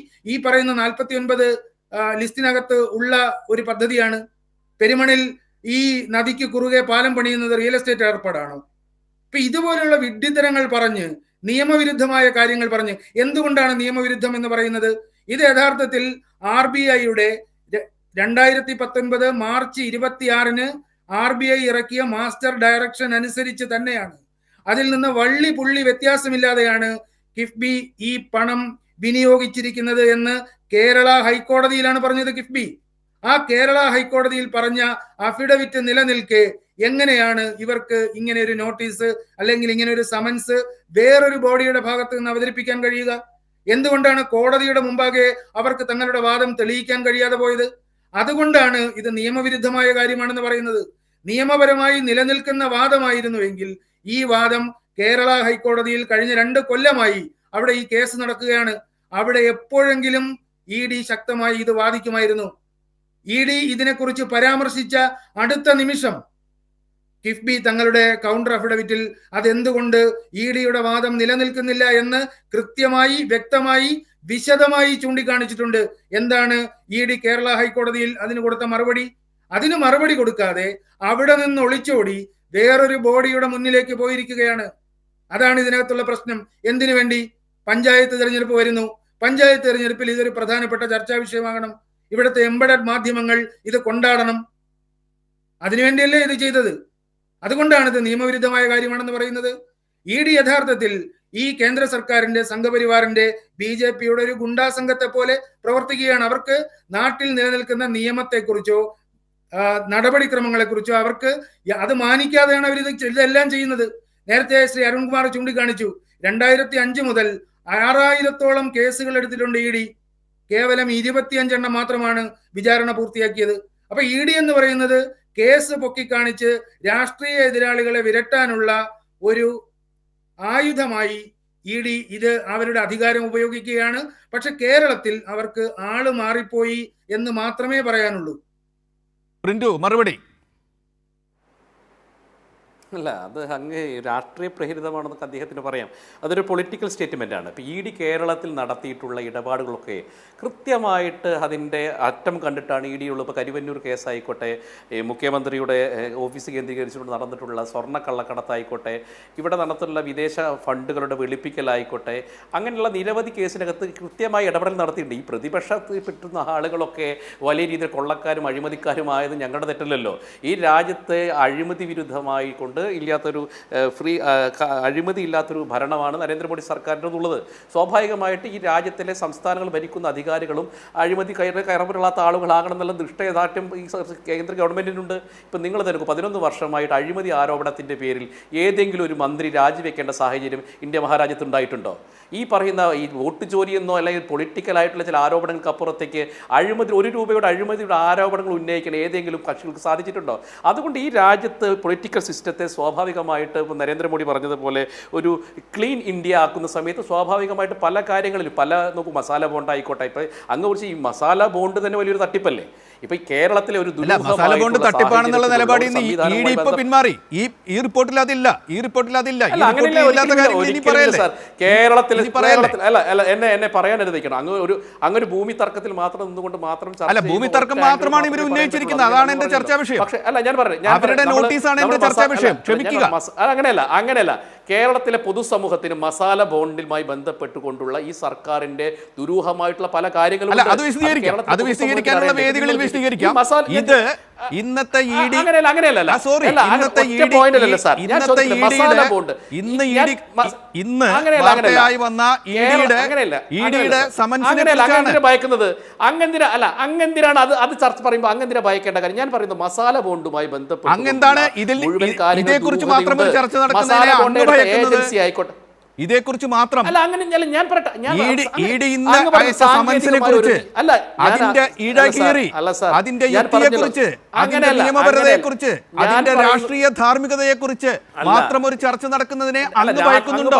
ഈ പറയുന്ന 49 ലിസ്റ്റിനകത്ത് ഉള്ള ഒരു പദ്ധതിയാണ്. പെരുമണിൽ ഈ നദിക്ക് കുറുകെ പാലം പണിയുന്നത് റിയൽ എസ്റ്റേറ്റ് ഏർപ്പാടാണോ? ഇപ്പൊ ഇതുപോലുള്ള വിഡ്ഢിത്തരങ്ങൾ പറഞ്ഞ്, നിയമവിരുദ്ധമായ കാര്യങ്ങൾ പറഞ്ഞ്, എന്തുകൊണ്ടാണ് നിയമവിരുദ്ധം എന്ന് പറയുന്നത്? ഇത് യഥാർത്ഥത്തിൽ RBIയുടെ 2019 മാർച്ച് 26-ന് RBI ഇറക്കിയ മാസ്റ്റർ ഡയറക്ഷൻ അനുസരിച്ച് തന്നെയാണ്. അതിൽ നിന്ന് വള്ളി പുള്ളി വ്യത്യാസമില്ലാതെയാണ് കിഫ്ബി ഈ പണം വിനിയോഗിച്ചിരിക്കുന്നത് എന്ന് കേരള ഹൈക്കോടതിയിലാണ് പറഞ്ഞത് കിഫ്ബി. ആ കേരള ഹൈക്കോടതിയിൽ പറഞ്ഞ അഫിഡവിറ്റ് നിലനിൽക്കെ എങ്ങനെയാണ് ഇവർക്ക് ഇങ്ങനെ ഒരു നോട്ടീസ് അല്ലെങ്കിൽ ഇങ്ങനെ ഒരു സമൻസ് വേറൊരു ബോഡിയുടെ ഭാഗത്ത് നിന്ന് അവതരിപ്പിക്കാൻ കഴിയുക? എന്തുകൊണ്ടാണ് കോടതിയുടെ മുമ്പാകെ അവർക്ക് തങ്ങളുടെ വാദം തെളിയിക്കാൻ കഴിയാതെ പോയത്? അതുകൊണ്ടാണ് ഇത് നിയമവിരുദ്ധമായ കാര്യമാണെന്ന് പറയുന്നത്. നിയമപരമായി നിലനിൽക്കുന്ന വാദമായിരുന്നുവെങ്കിൽ ഈ വാദം കേരള ഹൈക്കോടതിയിൽ കഴിഞ്ഞ 2 കൊല്ലമായി അവിടെ ഈ കേസ് നടക്കുകയാണ്. അവിടെ എപ്പോഴെങ്കിലും ഇഡി ശക്തമായി ഇത് വാദിക്കുമായിരുന്നു. ഇഡി ഇതിനെക്കുറിച്ച് പരാമർശിച്ച അടുത്ത നിമിഷം കിഫ്ബി തങ്ങളുടെ കൗണ്ടർ അഫിഡവിറ്റിൽ അതെന്തുകൊണ്ട് ഇഡിയുടെ വാദം നിലനിൽക്കുന്നില്ല എന്ന് കൃത്യമായി, വ്യക്തമായി, വിശദമായി ചൂണ്ടിക്കാണിച്ചിട്ടുണ്ട്. എന്താണ് ഇഡി കേരള ഹൈക്കോടതിയിൽ അതിന് കൊടുത്ത മറുപടി? അതിന് മറുപടി കൊടുക്കാതെ അവിടെ നിന്ന് ഒളിച്ചോടി വേറൊരു ബോഡിയുടെ മുന്നിലേക്ക് പോയിരിക്കുകയാണ്. അതാണ് ഇതിനകത്തുള്ള പ്രശ്നം. എന്തിനു വേണ്ടി? പഞ്ചായത്ത് തെരഞ്ഞെടുപ്പ് വരുന്നു. പഞ്ചായത്ത് തെരഞ്ഞെടുപ്പിൽ ഇതൊരു പ്രധാനപ്പെട്ട ചർച്ചാ വിഷയമാകണം. ഇവിടുത്തെ എംബഡഡ് മാധ്യമങ്ങൾ ഇത് കൊണ്ടാടണം. അതിനുവേണ്ടിയല്ലേ ഇത് ചെയ്തത്. അതുകൊണ്ടാണ് ഇത് നിയമവിരുദ്ധമായ കാര്യമാണെന്ന് പറയുന്നത്. ED യഥാർത്ഥത്തിൽ ഈ കേന്ദ്ര സർക്കാരിന്റെ സംഘപരിവാറിന്റെ BJPയുടെ ഒരു ഗുണ്ടാ സംഘത്തെ പോലെ പ്രവർത്തിക്കുകയാണ്. അവർക്ക് നാട്ടിൽ നിലനിൽക്കുന്ന നിയമത്തെക്കുറിച്ചോ നടപടിക്രമങ്ങളെക്കുറിച്ചോ അവർക്ക് അത് മാനിക്കാതെയാണ് അവർ ഇതെല്ലാം ചെയ്യുന്നത്. നേരത്തെ ശ്രീ അരുൺകുമാർ ചൂണ്ടിക്കാണിച്ചു, 2005 മുതൽ 6000-ഓളം കേസുകൾ എടുത്തിട്ടുണ്ട് ED. കേവലം 25 എണ്ണം മാത്രമാണ് വിചാരണ പൂർത്തിയാക്കിയത്. അപ്പൊ ED എന്ന് പറയുന്നത് കേസ് പൊക്കിക്കാണിച്ച് രാഷ്ട്രീയ എതിരാളികളെ വിരട്ടാനുള്ള ഒരു ആയുധമായി ED ഇത് അവരുടെ അധികാരം ഉപയോഗിക്കുകയാണ്. പക്ഷെ കേരളത്തിൽ അവർക്ക് ആള് മാറിപ്പോയി എന്ന് മാത്രമേ പറയാനുള്ളൂ.
പ്രിന്റു മറുപടി.
അല്ല, അത് അങ്ങ് രാഷ്ട്രീയ പ്രേരിതമാണെന്നൊക്കെ അദ്ദേഹത്തിന് പറയാം. അതൊരു പൊളിറ്റിക്കൽ സ്റ്റേറ്റ്മെൻറ്റാണ്. ഇപ്പോൾ ED കേരളത്തിൽ നടത്തിയിട്ടുള്ള ഇടപാടുകളൊക്കെ കൃത്യമായിട്ട് അതിൻ്റെ അറ്റം കണ്ടിട്ടാണ് ED ഉള്ളത്. ഇപ്പോൾ കരുവന്നൂർ കേസായിക്കോട്ടെ, മുഖ്യമന്ത്രിയുടെ ഓഫീസ് കേന്ദ്രീകരിച്ചുകൊണ്ട് നടന്നിട്ടുള്ള സ്വർണ്ണക്കള്ളക്കടത്തായിക്കോട്ടെ, ഇവിടെ നടന്നിട്ടുള്ള വിദേശ ഫണ്ടുകളുടെ വെളുപ്പിക്കലായിക്കോട്ടെ, അങ്ങനെയുള്ള നിരവധി കേസിനകത്ത് കൃത്യമായി ഇടപെടൽ നടത്തിയിട്ടുണ്ട്. ഈ പ്രതിപക്ഷത്തിൽ പെട്ടുന്ന ആളുകളൊക്കെ വലിയ രീതിയിൽ കൊള്ളക്കാരും അഴിമതിക്കാരുമായത് ഞങ്ങളുടെ തെറ്റല്ലല്ലോ. ഈ രാജ്യത്തെ അഴിമതി വിരുദ്ധമായി കൊണ്ട് ഇല്ലാത്തൊരു അഴിമതി ഇല്ലാത്തൊരു ഭരണമാണ് നരേന്ദ്രമോദി സർക്കാരിനുള്ളത്. സ്വാഭാവികമായിട്ട് ഈ രാജ്യത്തിലെ സംസ്ഥാനങ്ങൾ ഭരിക്കുന്ന അധികാരികളും അഴിമതി കയറപ്പെടാത്ത ആളുകളാകണം എന്നുള്ള ദൃഷ്ടയഥാർത്ഥ്യം ഈ കേന്ദ്ര ഗവൺമെൻറ്റിനുണ്ട്. ഇപ്പം നിങ്ങൾ തിരക്കും 11 വർഷമായിട്ട് അഴിമതി ആരോപണത്തിൻ്റെ പേരിൽ ഏതെങ്കിലും ഒരു മന്ത്രി രാജിവെക്കേണ്ട സാഹചര്യം ഇന്ത്യ മഹാരാജ്യത്ത് ഉണ്ടായിട്ടുണ്ടോ? ഈ പറയുന്ന ഈ വോട്ട് ചോരിയെന്നോ അല്ലെങ്കിൽ പൊളിറ്റിക്കലായിട്ടുള്ള ചില ആരോപണങ്ങൾക്ക് അപ്പുറത്തേക്ക് അഴിമതി 1 രൂപയുടെ അഴിമതിയുടെ ആരോപണങ്ങൾ ഉന്നയിക്കാൻ ഏതെങ്കിലും കക്ഷികൾക്ക് സാധിച്ചിട്ടുണ്ടോ? അതുകൊണ്ട് ഈ രാജ്യത്ത് പൊളിറ്റിക്കൽ സിസ്റ്റത്തെ സ്വാഭാവികമായിട്ട് ഇപ്പോൾ നരേന്ദ്രമോദി പറഞ്ഞതുപോലെ ഒരു ക്ലീൻ ഇന്ത്യ ആക്കുന്ന സമയത്ത് സ്വാഭാവികമായിട്ട് പല കാര്യങ്ങളിലും നോക്കൂ, മസാല ബോണ്ട് ആയിക്കോട്ടെ. ഇപ്പം അങ്ങ് കുറിച്ച് ഈ മസാല ബോണ്ട് തന്നെ വലിയൊരു തട്ടിപ്പല്ലേ. ഇപ്പൊ കേരളത്തിലെ ഒരു
മസാല ബോണ്ട് തട്ടിപ്പാണെന്നുള്ള നിലപാടിൽ നിന്ന് ED ഇപ്പൊ പിന്മാറി. ഈ റിപ്പോർട്ടിൽ അതില്ല.
കേരളത്തിൽ അല്ല എന്നെ പറയാൻ അനുവദിക്കണം. അങ്ങൊരു ഭൂമി തർക്കത്തിൽ മാത്രം നിന്നുകൊണ്ട് മാത്രം
ഭൂമി തർക്കം മാത്രമാണ് ഇവർ ഉന്നയിച്ചിരിക്കുന്നത്. അതാണ് എന്റെ ചർച്ചാ വിഷയം.
പക്ഷേ അല്ല, ഞാൻ പറഞ്ഞു,
അവരുടെ നോട്ടീസാണ് എന്റെ ചർച്ചാ വിഷയം. ക്ഷമിക്കുക.
അങ്ങനെയല്ല. കേരളത്തിലെ പൊതുസമൂഹത്തിന് മസാല ബോണ്ടുമായി ബന്ധപ്പെട്ടുകൊണ്ടുള്ള ഈ സർക്കാരിന്റെ ദുരൂഹമായിട്ടുള്ള പല കാര്യങ്ങളും
അത് വിശദീകരിക്കാനുള്ള വേദികളിൽ വിശദീകരിക്കാം. ഇത് ഇന്നത്തെ ഇന്ന് വാർത്തയായി വന്ന EDയുടെ സമൻസിനെ
ഭയക്കുന്നത് അങ്ങെന്തിനാണ് അത് ചർച്ച പറയുമ്പോൾ അങ്ങെന്തിനാ ഭയക്കേണ്ട കാര്യം? ഞാൻ പറയുന്നത് മസാല ബോണ്ടുമായി ബന്ധപ്പെട്ട്
അങ്ങെന്താണ് ഇതേക്കുറിച്ച് മാത്രം ചർച്ച നടക്കുന്നത്?
ഏജൻസി ആയിക്കോട്ടെ,
ഇതേക്കുറിച്ച് മാത്രം
അല്ല, അങ്ങനെ ഞാൻ പറയട്ടെ,
അതിന്റെ യുക്തിയെക്കുറിച്ച്, അതിന്റെ നിയമപരതയെക്കുറിച്ച്, അതിന്റെ രാഷ്ട്രീയ ധാർമ്മികതയെക്കുറിച്ച് മാത്രം ഒരു ചർച്ച നടക്കുന്നതിനെ അങ്ങ് ഭയക്കുന്നുണ്ടോ?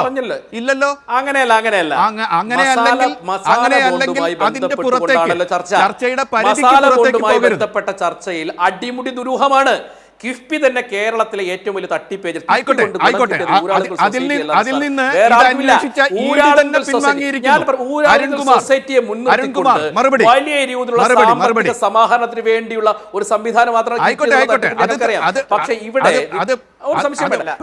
ഇല്ലല്ലോ.
അങ്ങനെയല്ലെങ്കിൽ
അതിന്റെ പുറത്തേക്ക് ചർച്ചയുടെ പരിധിക്ക് പുറത്തേക്ക്
ബന്ധപ്പെട്ട ചർച്ചയിൽ അടിമുടി ദുരൂഹമാണ്. കിഫ്ബി തന്നെ കേരളത്തിലെ ഏറ്റവും വലിയ തട്ടിപ്പേജ്. സൊസൈറ്റിയെ മുൻനിർത്തിക്കൊണ്ട് വലിയ രീതിയിലുള്ള സമാഹരണത്തിന് വേണ്ടിയുള്ള ഒരു സംവിധാനം മാത്രമേ. പക്ഷേ ഇവിടെ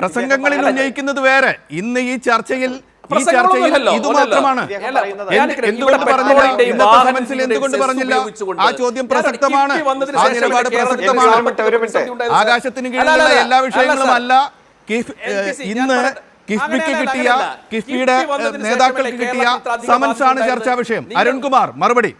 പ്രസംഗങ്ങളിൽ ഉന്നയിക്കുന്നത് വേറെ. ഇന്ന് ഈ ചർച്ചയിൽ ഇത് മാത്രമാണ്. എന്തുകൊണ്ട് പറഞ്ഞില്ല? ആ ചോദ്യം പ്രസക്തമാണ്. ആ നിലപാട് പ്രസക്തമാണ്. ആകാശത്തിന് കീഴിലുള്ള എല്ലാ വിഷയങ്ങളും അല്ല. ഇന്ന് കിഫ്ബിക്ക് കിട്ടിയ, കിഫ്ബിയുടെ നേതാക്കൾക്ക് കിട്ടിയ സമൻസാണ് ചർച്ചാ വിഷയം. അരുൺകുമാർ മറുപടി.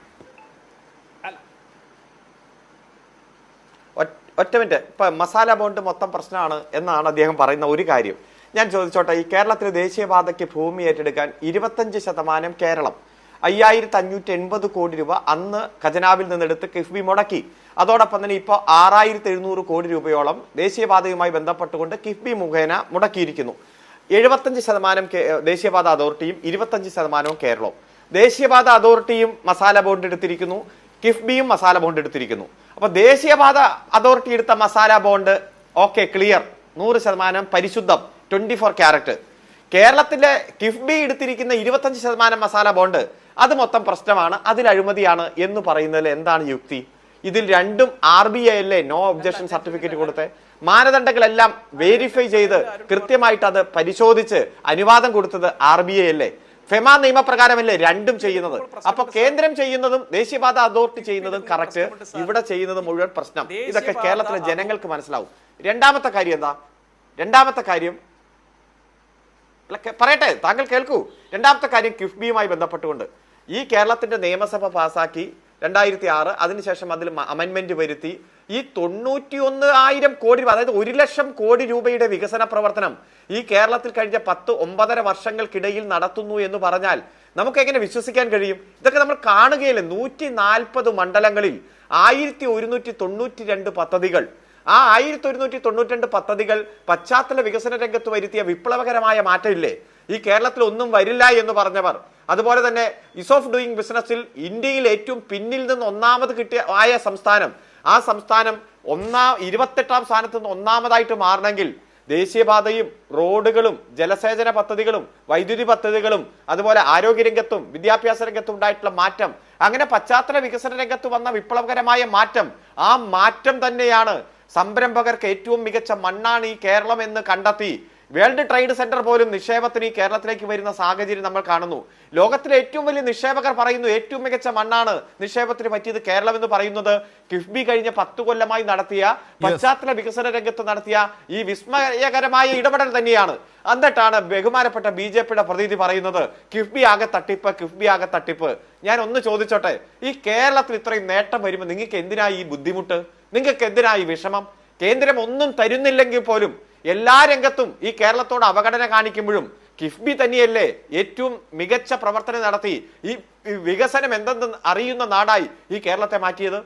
ഒറ്റ മിനിറ്റ്. ഇപ്പൊ മസാല ബോണ്ട് മൊത്തം പ്രശ്നമാണ് എന്നാണ് അദ്ദേഹം പറയുന്ന ഒരു കാര്യം. ഞാൻ ചോദിച്ചോട്ടെ, ഈ കേരളത്തിലെ ദേശീയപാതയ്ക്ക് ഭൂമി ഏറ്റെടുക്കാൻ 25% കേരളം, 5580 കോടി രൂപ അന്ന് ഖജനാവിൽ നിന്നെടുത്ത് കിഫ്ബി മുടക്കി. അതോടൊപ്പം തന്നെ ഇപ്പോൾ 6700 കോടി രൂപയോളം ദേശീയപാതയുമായി ബന്ധപ്പെട്ടുകൊണ്ട് കിഫ്ബി മുഖേന മുടക്കിയിരിക്കുന്നു. 75% ദേശീയപാത അതോറിറ്റിയും 25% കേരളവും. ദേശീയപാത അതോറിറ്റിയും മസാല ബോണ്ട് എടുത്തിരിക്കുന്നു, കിഫ്ബിയും മസാല ബോണ്ട് എടുത്തിരിക്കുന്നു. അപ്പൊ ദേശീയപാത അതോറിറ്റി എടുത്ത masala bond okay, clear, 100% പരിശുദ്ധം, 24 carrot. കേരളത്തിലെ കിഫ്ബി എടുത്തിരിക്കുന്ന 25% മസാല ബോണ്ട് അത് മൊത്തം പ്രശ്നമാണ്, അതിൽ അഴിമതിയാണ് എന്ന് പറയുന്നതിൽ എന്താണ് യുക്തി? ഇതിൽ രണ്ടും RBI അല്ലേ നോ ഒബ്ജക്ഷൻ സർട്ടിഫിക്കറ്റ് കൊടുത്ത് മാനദണ്ഡങ്ങളെല്ലാം വെരിഫൈ ചെയ്ത് കൃത്യമായിട്ട് അത് പരിശോധിച്ച് അനുവാദം കൊടുത്തത് RBI അല്ലേ? ഫെമ നിയമപ്രകാരമല്ലേ രണ്ടും ചെയ്യുന്നത്? അപ്പൊ കേന്ദ്രം ചെയ്യുന്നതും ദേശീയപാത അതോറിറ്റി ചെയ്യുന്നതും കറക്റ്റ്, ഇവിടെ ചെയ്യുന്നത് മുഴുവൻ പ്രശ്നം. ഇതൊക്കെ കേരളത്തിലെ ജനങ്ങൾക്ക് മനസ്സിലാവും. രണ്ടാമത്തെ കാര്യം എന്താ? രണ്ടാമത്തെ കാര്യം പറയട്ടെ, താങ്കൾ കേൾക്കൂ. രണ്ടാമത്തെ കാര്യം കിഫ്ബിയുമായി ബന്ധപ്പെട്ടുകൊണ്ട് ഈ കേരളത്തിന്റെ നിയമസഭ പാസാക്കി 2006, അതിനുശേഷം അതിൽ അമെൻമെന്റ് വരുത്തി ഈ 91,000 കോടി, അതായത് 1,00,000 കോടി രൂപയുടെ വികസന പ്രവർത്തനം ഈ കേരളത്തിൽ കഴിഞ്ഞ 9.5 വർഷങ്ങൾക്കിടയിൽ നടത്തുന്നു എന്ന് പറഞ്ഞാൽ നമുക്ക് എങ്ങനെ വിശ്വസിക്കാൻ കഴിയും? ഇതൊക്കെ നമ്മൾ കാണുകയില്ലേ. 140 മണ്ഡലങ്ങളിൽ 1192 പദ്ധതികൾ. ആ 1192 പദ്ധതികൾ പശ്ചാത്തല വികസന രംഗത്ത് വരുത്തിയ വിപ്ലവകരമായ മാറ്റമില്ലേ? ഈ കേരളത്തിൽ ഒന്നും വരില്ല എന്ന് പറഞ്ഞവർ, അതുപോലെ തന്നെ ഈസ് ഓഫ് ഡൂയിങ് ബിസിനസ്സിൽ ഇന്ത്യയിൽ ഏറ്റവും പിന്നിൽ നിന്ന് ഒന്നാമത് ആയ സംസ്ഥാനം, ആ സംസ്ഥാനം 28ാം സ്ഥാനത്ത് നിന്ന് ഒന്നാമതായിട്ട് മാറണമെങ്കിൽ ദേശീയപാതയും റോഡുകളും ജലസേചന പദ്ധതികളും വൈദ്യുതി പദ്ധതികളും അതുപോലെ ആരോഗ്യരംഗത്തും വിദ്യാഭ്യാസ രംഗത്തും ഉണ്ടായിട്ടുള്ള മാറ്റം, അങ്ങനെ പശ്ചാത്തല വികസന രംഗത്ത് വന്ന വിപ്ലവകരമായ മാറ്റം, ആ മാറ്റം തന്നെയാണ് സംരംഭകർക്ക് ഏറ്റവും മികച്ച മണ്ണാണ് ഈ കേരളം എന്ന് കണ്ടെത്തി വേൾഡ് ട്രേഡ് സെന്റർ പോലും നിക്ഷേപത്തിന് ഈ കേരളത്തിലേക്ക് വരുന്ന സാഹചര്യം നമ്മൾ കാണുന്നു. ലോകത്തിലെ ഏറ്റവും വലിയ നിക്ഷേപകർ പറയുന്നു ഏറ്റവും മികച്ച മണ്ണാണ് നിക്ഷേപത്തിന് പറ്റിയത് കേരളം എന്ന് പറയുന്നത് കിഫ്ബി കഴിഞ്ഞ 10 കൊല്ലമായി നടത്തിയ പശ്ചാത്തല വികസന രംഗത്ത് നടത്തിയ ഈ വിസ്മയകരമായ ഇടപെടൽ തന്നെയാണ്. എന്നിട്ടാണ് ബഹുമാനപ്പെട്ട BJPയുടെ പ്രതിനിധി പറയുന്നത് കിഫ്ബി ആകെ തട്ടിപ്പ്, കിഫ്ബി ആകെ തട്ടിപ്പ്. ഞാൻ ഒന്ന് ചോദിച്ചോട്ടെ, ഈ കേരളത്തിൽ ഇത്രയും നേട്ടം വരുമ്പോൾ നിങ്ങൾക്ക് എന്തിനാ ഈ ബുദ്ധിമുട്ട്? നിങ്ങൾക്ക് എന്തിനാ ഈ വിഷമം? കേന്ദ്രം ഒന്നും തരുന്നില്ലെങ്കിൽ പോലും എല്ലാ രംഗത്തും ഈ കേരളത്തോട് അവഗണന കാണിക്കുമ്പോഴും കിഫ്ബി തന്നെയല്ലേ ഏറ്റവും മികച്ച പ്രവർത്തനം നടത്തി ഈ വികസനം എന്തെന്ന് അറിയുന്ന നാടായി ഈ കേരളത്തെ മാറ്റിയത്?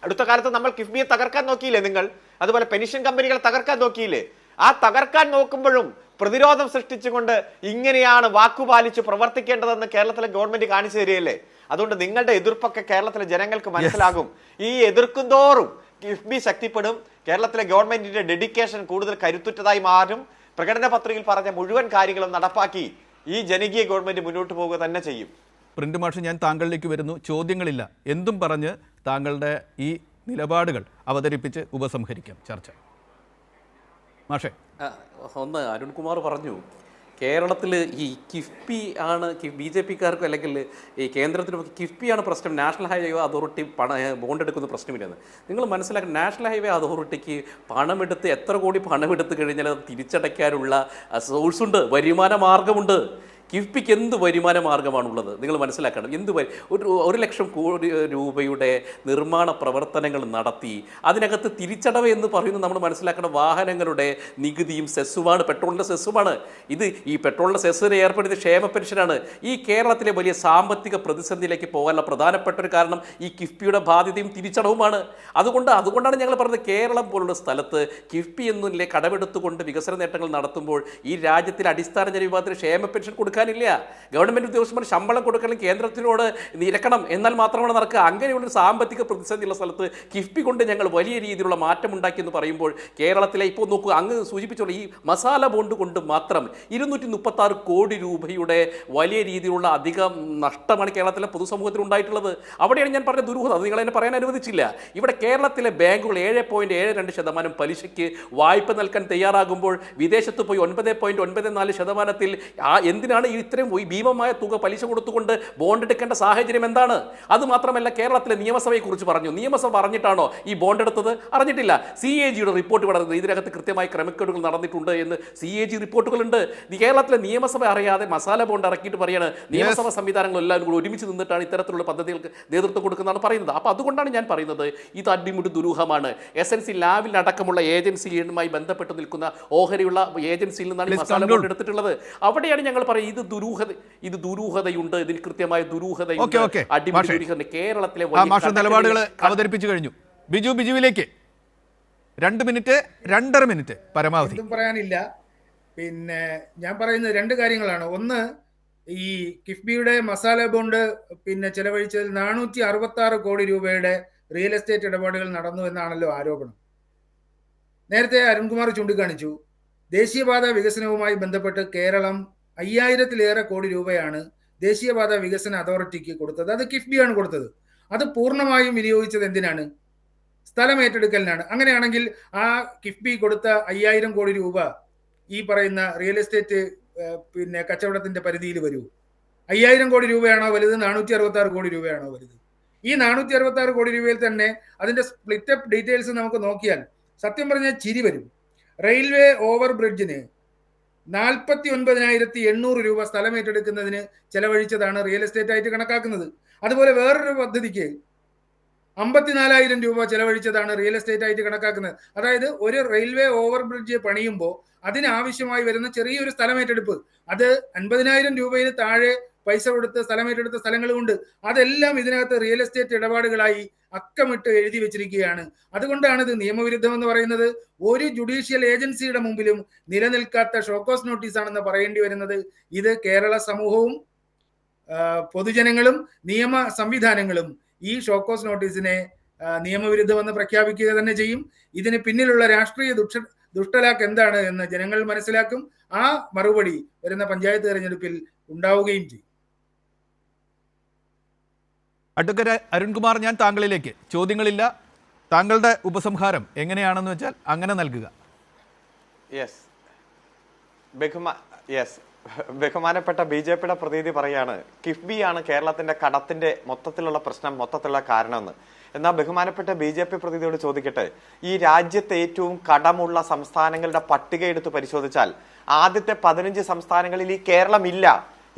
അടുത്ത കാലത്ത് നമ്മൾ കിഫ്ബിയെ തകർക്കാൻ നോക്കിയില്ലേ നിങ്ങൾ? അതുപോലെ പെൻഷൻ കമ്പനികളെ തകർക്കാൻ നോക്കിയില്ലേ? ആ തകർക്കാൻ നോക്കുമ്പോഴും പ്രതിരോധം സൃഷ്ടിച്ചുകൊണ്ട് ഇങ്ങനെയാണ് വാക്കുപാലിച്ച് പ്രവർത്തിക്കേണ്ടതെന്ന് കേരളത്തിലെ ഗവൺമെന്റ് കാണിച്ചു തരികയല്ലേ? അതുകൊണ്ട് നിങ്ങളുടെ എതിർപ്പൊക്കെ കേരളത്തിലെ ജനങ്ങൾക്ക് മനസ്സിലാകും. ഈ എതിർക്കും തോറും കിഫ്ബി ശക്തിപ്പെടും. കേരളത്തിലെ ഗവൺമെന്റിന്റെ ഡെഡിക്കേഷൻ കൂടുതൽ കരുത്തുറ്റതായി മാറും. പ്രകടന പത്രികയിൽ പറഞ്ഞ മുഴുവൻ കാര്യങ്ങളും നടപ്പാക്കി ഈ ജനകീയ ഗവൺമെന്റ് മുന്നോട്ട് പോവുക തന്നെ ചെയ്യും.
പ്രിന്റ് മാഷ്, ഞാൻ താങ്കളിലേക്ക് വരുന്നു. ചോദ്യങ്ങളില്ല, എന്തും പറഞ്ഞ് താങ്കളുടെ ഈ നിലപാടുകൾ അവതരിപ്പിച്ച് ഉപസംഹരിക്കാം ചർച്ച. മാഷേ,
ഒന്ന് അരുൺകുമാർ പറഞ്ഞു കേരളത്തിൽ ഈ കിഫ്ബി ആണ് BJPക്കാർക്കും അല്ലെങ്കിൽ ഈ കേന്ദ്രത്തിനും കിഫ്ബിയാണ് പ്രശ്നം, നാഷണൽ ഹൈവേ അതോറിറ്റി ബോണ്ട് എടുക്കുന്ന പ്രശ്നമില്ലെന്ന്. നിങ്ങൾ മനസ്സിലാക്കണം, നാഷണൽ ഹൈവേ അതോറിറ്റിക്ക് പണമെടുത്ത് എത്ര കോടി പണമെടുത്ത് കഴിഞ്ഞാൽ അത് തിരിച്ചടയ്ക്കാനുള്ള സോഴ്സുണ്ട്, വരുമാന മാർഗമുണ്ട്. കിഫ്ബിക്ക് എന്ത് വരുമാന മാർഗമാണുള്ളത് നിങ്ങൾ മനസ്സിലാക്കണം. എന്ത് 1,00,000 കോടി രൂപയുടെ നിർമ്മാണ പ്രവർത്തനങ്ങൾ നടത്തി അതിനകത്ത് തിരിച്ചടവ് എന്ന് പറയുന്നത് നമ്മൾ മനസ്സിലാക്കണം വാഹനങ്ങളുടെ നികുതിയും സെസ്സുമാണ്, പെട്രോളിൻ്റെ സെസ്സുമാണ്. ഇത് ഈ പെട്രോളിൻ്റെ സെസ്സിന് ഏർപ്പെടുത്തിയ ക്ഷേമ പെൻഷനാണ്. ഈ കേരളത്തിലെ വലിയ സാമ്പത്തിക പ്രതിസന്ധിയിലേക്ക് പോകാനുള്ള പ്രധാനപ്പെട്ട ഒരു കാരണം ഈ കിഫ്ബിയുടെ ബാധ്യതയും തിരിച്ചടവുമാണ്. അതുകൊണ്ടാണ് ഞങ്ങൾ പറഞ്ഞത് കേരളം പോലുള്ള സ്ഥലത്ത് കിഫ്ബി എന്നില്ലേ കടമെടുത്തുകൊണ്ട് വികസന നേട്ടങ്ങൾ നടത്തുമ്പോൾ ഈ രാജ്യത്തിലെ അടിസ്ഥാന ജനവിഭാഗത്തിന് ക്ഷേമ പെൻഷൻ കൊടുക്കാനില്ല. ഗവൺമെന്റ് ഉദ്യോഗസ്ഥന്മാർ ശമ്പളം കൊടുക്കണം, കേന്ദ്രത്തിനോട് നിരക്കണം, എന്നാൽ മാത്രമാണ് നടക്കുക. അങ്ങനെയുള്ളൊരു സാമ്പത്തിക പ്രതിസന്ധിയുള്ള സ്ഥലത്ത് കിഫ്ബി കൊണ്ട് ഞങ്ങൾ വലിയ രീതിയിലുള്ള മാറ്റം ഉണ്ടാക്കിയെന്ന് പറയുമ്പോൾ കേരളത്തിലെ ഇപ്പോൾ നോക്കൂ, അങ്ങ് സൂചിപ്പിച്ചോളൂ, ഈ മസാല ബോണ്ട് കൊണ്ട് മാത്രം 236 കോടി രൂപയുടെ വലിയ രീതിയിലുള്ള അധികം നഷ്ടമാണ് കേരളത്തിലെ പൊതുസമൂഹത്തിൽ ഉണ്ടായിട്ടുള്ളത്. അവിടെയാണ് ഞാൻ പറഞ്ഞ ദുരൂഹത. അത് നിങ്ങൾ എന്നെ പറയാൻ അനുവദിച്ചില്ല. ഇവിടെ കേരളത്തിലെ ബാങ്കുകൾ 7.72% പലിശയ്ക്ക് വായ്പ നൽകാൻ തയ്യാറാകുമ്പോൾ വിദേശത്ത് പോയി 9.94% എന്തിനാണ് ഇത്രയും ഭീമമായ തുക പലിശ കൊടുത്തുകൊണ്ട് ബോണ്ട് എടുക്കേണ്ട സാഹചര്യം എന്താണ്? അത് മാത്രമല്ല, കേരളത്തിലെ നിയമസഭയെക്കുറിച്ച് പറഞ്ഞു. നിയമസഭ അറിഞ്ഞിട്ടാണോ ഈ ബോണ്ട് എടുത്തത്? അറിഞ്ഞിട്ടില്ല. CAGയുടെ റിപ്പോർട്ട് പറയുന്നത് ഇതിനകത്ത് കൃത്യമായി ക്രമക്കേടുകൾ നടന്നിട്ടുണ്ട് എന്ന് CAG റിപ്പോർട്ടുകളുണ്ട്. കേരളത്തിലെ നിയമസഭ അറിയാതെ മസാല ബോണ്ട് ഇറക്കിയിട്ട് പറയാണ് നിയമസഭാ സംവിധാനങ്ങളെല്ലാവരും കൂടി ഒരുമിച്ച് നിന്നിട്ടാണ് ഇത്തരത്തിലുള്ള പദ്ധതികൾക്ക് നേതൃത്വം കൊടുക്കുന്നതാണ് പറയുന്നത്. അപ്പോൾ അതുകൊണ്ടാണ് ഞാൻ പറയുന്നത് ഇത് അടിമുടി ദുരൂഹമാണ്. SNC ലാബിൽ അടക്കമുള്ള ഏജൻസിയുമായി ബന്ധപ്പെട്ട് നിൽക്കുന്ന ഓഹരിയുള്ള ഏജൻസിയിൽ നിന്നാണ് ഈ മസാല ബോണ്ട് എടുത്തിട്ടുള്ളത്. അവിടെയാണ് ഞങ്ങൾ പറയും ഇത് ദുരൂഹതയുണ്ട്, ഇതിൽ കൃത്യമായ ദുരൂഹതയുണ്ട്, അടിമുടി ദുരൂഹത. കേരളത്തിലെ
നിലപാടുകൾ അവതരിപ്പിച്ചു കഴിഞ്ഞു. ബിജുവിലേക്ക് 2 മിനിറ്റ് 2.5 മിനിറ്റ് പരമാവധി.
ഒന്നും പറയാനില്ല. പിന്നെ ഞാൻ പറയുന്നത് 2 കാര്യങ്ങളാണ്. ഒന്ന്, ഈ കിഫ്ബിയുടെ മസാല ബോണ്ട് ചെലവഴിച്ചതിൽ 466 കോടി രൂപയുടെ റിയൽ എസ്റ്റേറ്റ് ഇടപാടുകൾ നടന്നു എന്നാണല്ലോ ആരോപണം. നേരത്തെ അരുൺകുമാർ ചൂണ്ടിക്കാണിച്ചു, ദേശീയപാത വികസനവുമായി ബന്ധപ്പെട്ട് കേരളം 5000-ലേറെ കോടി രൂപയാണ് ദേശീയപാത വികസന അതോറിറ്റിക്ക് കൊടുത്തത്. അത് കിഫ്ബിയാണ് കൊടുത്തത്. അത് പൂർണ്ണമായും വിനിയോഗിച്ചത് എന്തിനാണ്? സ്ഥലം ഏറ്റെടുക്കലിനാണ്. അങ്ങനെയാണെങ്കിൽ ആ കിഫ്ബി കൊടുത്ത 5000 കോടി രൂപ ഈ പറയുന്ന റിയൽ എസ്റ്റേറ്റ് കച്ചവടത്തിന്റെ പരിധിയിൽ വരൂ? 5000 കോടി രൂപയാണോ വലുത്? 466 കോടി രൂപയാണോ വലുത്? ഈ 466 കോടി രൂപയിൽ തന്നെ അതിന്റെ സ്പ്ലിറ്റപ്പ് ഡീറ്റെയിൽസ് നമുക്ക് നോക്കിയാൽ സത്യം പറഞ്ഞാൽ ചിരി വരും. റെയിൽവേ ഓവർ ബ്രിഡ്ജിന് 49,800 രൂപ സ്ഥലം ഏറ്റെടുക്കുന്നതിന് ചെലവഴിച്ചതാണ് റിയൽ എസ്റ്റേറ്റ് ആയിട്ട് കണക്കാക്കുന്നത്. അതുപോലെ വേറൊരു പദ്ധതിക്ക് 54,000 രൂപ ചെലവഴിച്ചതാണ് റിയൽ എസ്റ്റേറ്റ് ആയിട്ട് കണക്കാക്കുന്നത്. അതായത് ഒരു റെയിൽവേ ഓവർ ബ്രിഡ്ജ് പണിയുമ്പോൾ അതിനാവശ്യമായി വരുന്ന ചെറിയൊരു സ്ഥലം ഏറ്റെടുപ്പ്, അത് 50,000 രൂപയിൽ താഴെ പൈസ കൊടുത്ത് സ്ഥലം ഏറ്റെടുത്ത സ്ഥലങ്ങളുമുണ്ട്. അതെല്ലാം ഇതിനകത്ത് റിയൽ എസ്റ്റേറ്റ് ഇടപാടുകളായി അക്കമിട്ട് എഴുതി വെച്ചിരിക്കുകയാണ്. അതുകൊണ്ടാണ് ഇത് നിയമവിരുദ്ധം എന്ന് പറയുന്നത്. ഒരു ജുഡീഷ്യൽ ഏജൻസിയുടെ മുമ്പിലും നിലനിൽക്കാത്ത ഷോക്കോസ് നോട്ടീസ് ആണെന്ന് പറയേണ്ടി വരുന്നത്. ഇത് കേരള സമൂഹവും പൊതുജനങ്ങളും നിയമ സംവിധാനങ്ങളും ഈ ഷോക്കോസ് നോട്ടീസിനെ നിയമവിരുദ്ധമെന്ന് പ്രഖ്യാപിക്കുക തന്നെ ചെയ്യും. ഇതിന് പിന്നിലുള്ള രാഷ്ട്രീയ ദുഷ്ടലാക്ക് എന്താണ് എന്ന് ജനങ്ങൾ മനസ്സിലാക്കും. ആ മറുപടി വരുന്ന പഞ്ചായത്ത് തെരഞ്ഞെടുപ്പിൽ ഉണ്ടാവുകയും ചെയ്യും.
അഡ്വക്കേറ്റ് അരുൺകുമാർ, ഞാൻ താങ്കളിലേക്ക് ചോദ്യങ്ങളില്ല, താങ്കളുടെ ഉപസംഹാരം എങ്ങനെയാണെന്ന് വെച്ചാൽ അങ്ങനെ നൽകുക.
ബഹുമാനപ്പെട്ട BJPയുടെ പ്രതിനിധി പറയാണ് കിഫ്ബിയാണ് കേരളത്തിന്റെ കടത്തിന്റെ മൊത്തത്തിലുള്ള പ്രശ്നം, മൊത്തത്തിലുള്ള കാരണമെന്ന്. എന്നാൽ ബഹുമാനപ്പെട്ട BJP പ്രതിനിധിയോട് ചോദിക്കട്ടെ, ഈ രാജ്യത്തെ ഏറ്റവും കടമുള്ള സംസ്ഥാനങ്ങളുടെ പട്ടിക എടുത്ത് പരിശോധിച്ചാൽ ആദ്യത്തെ 15 സംസ്ഥാനങ്ങളിൽ ഈ കേരളം ഇല്ല.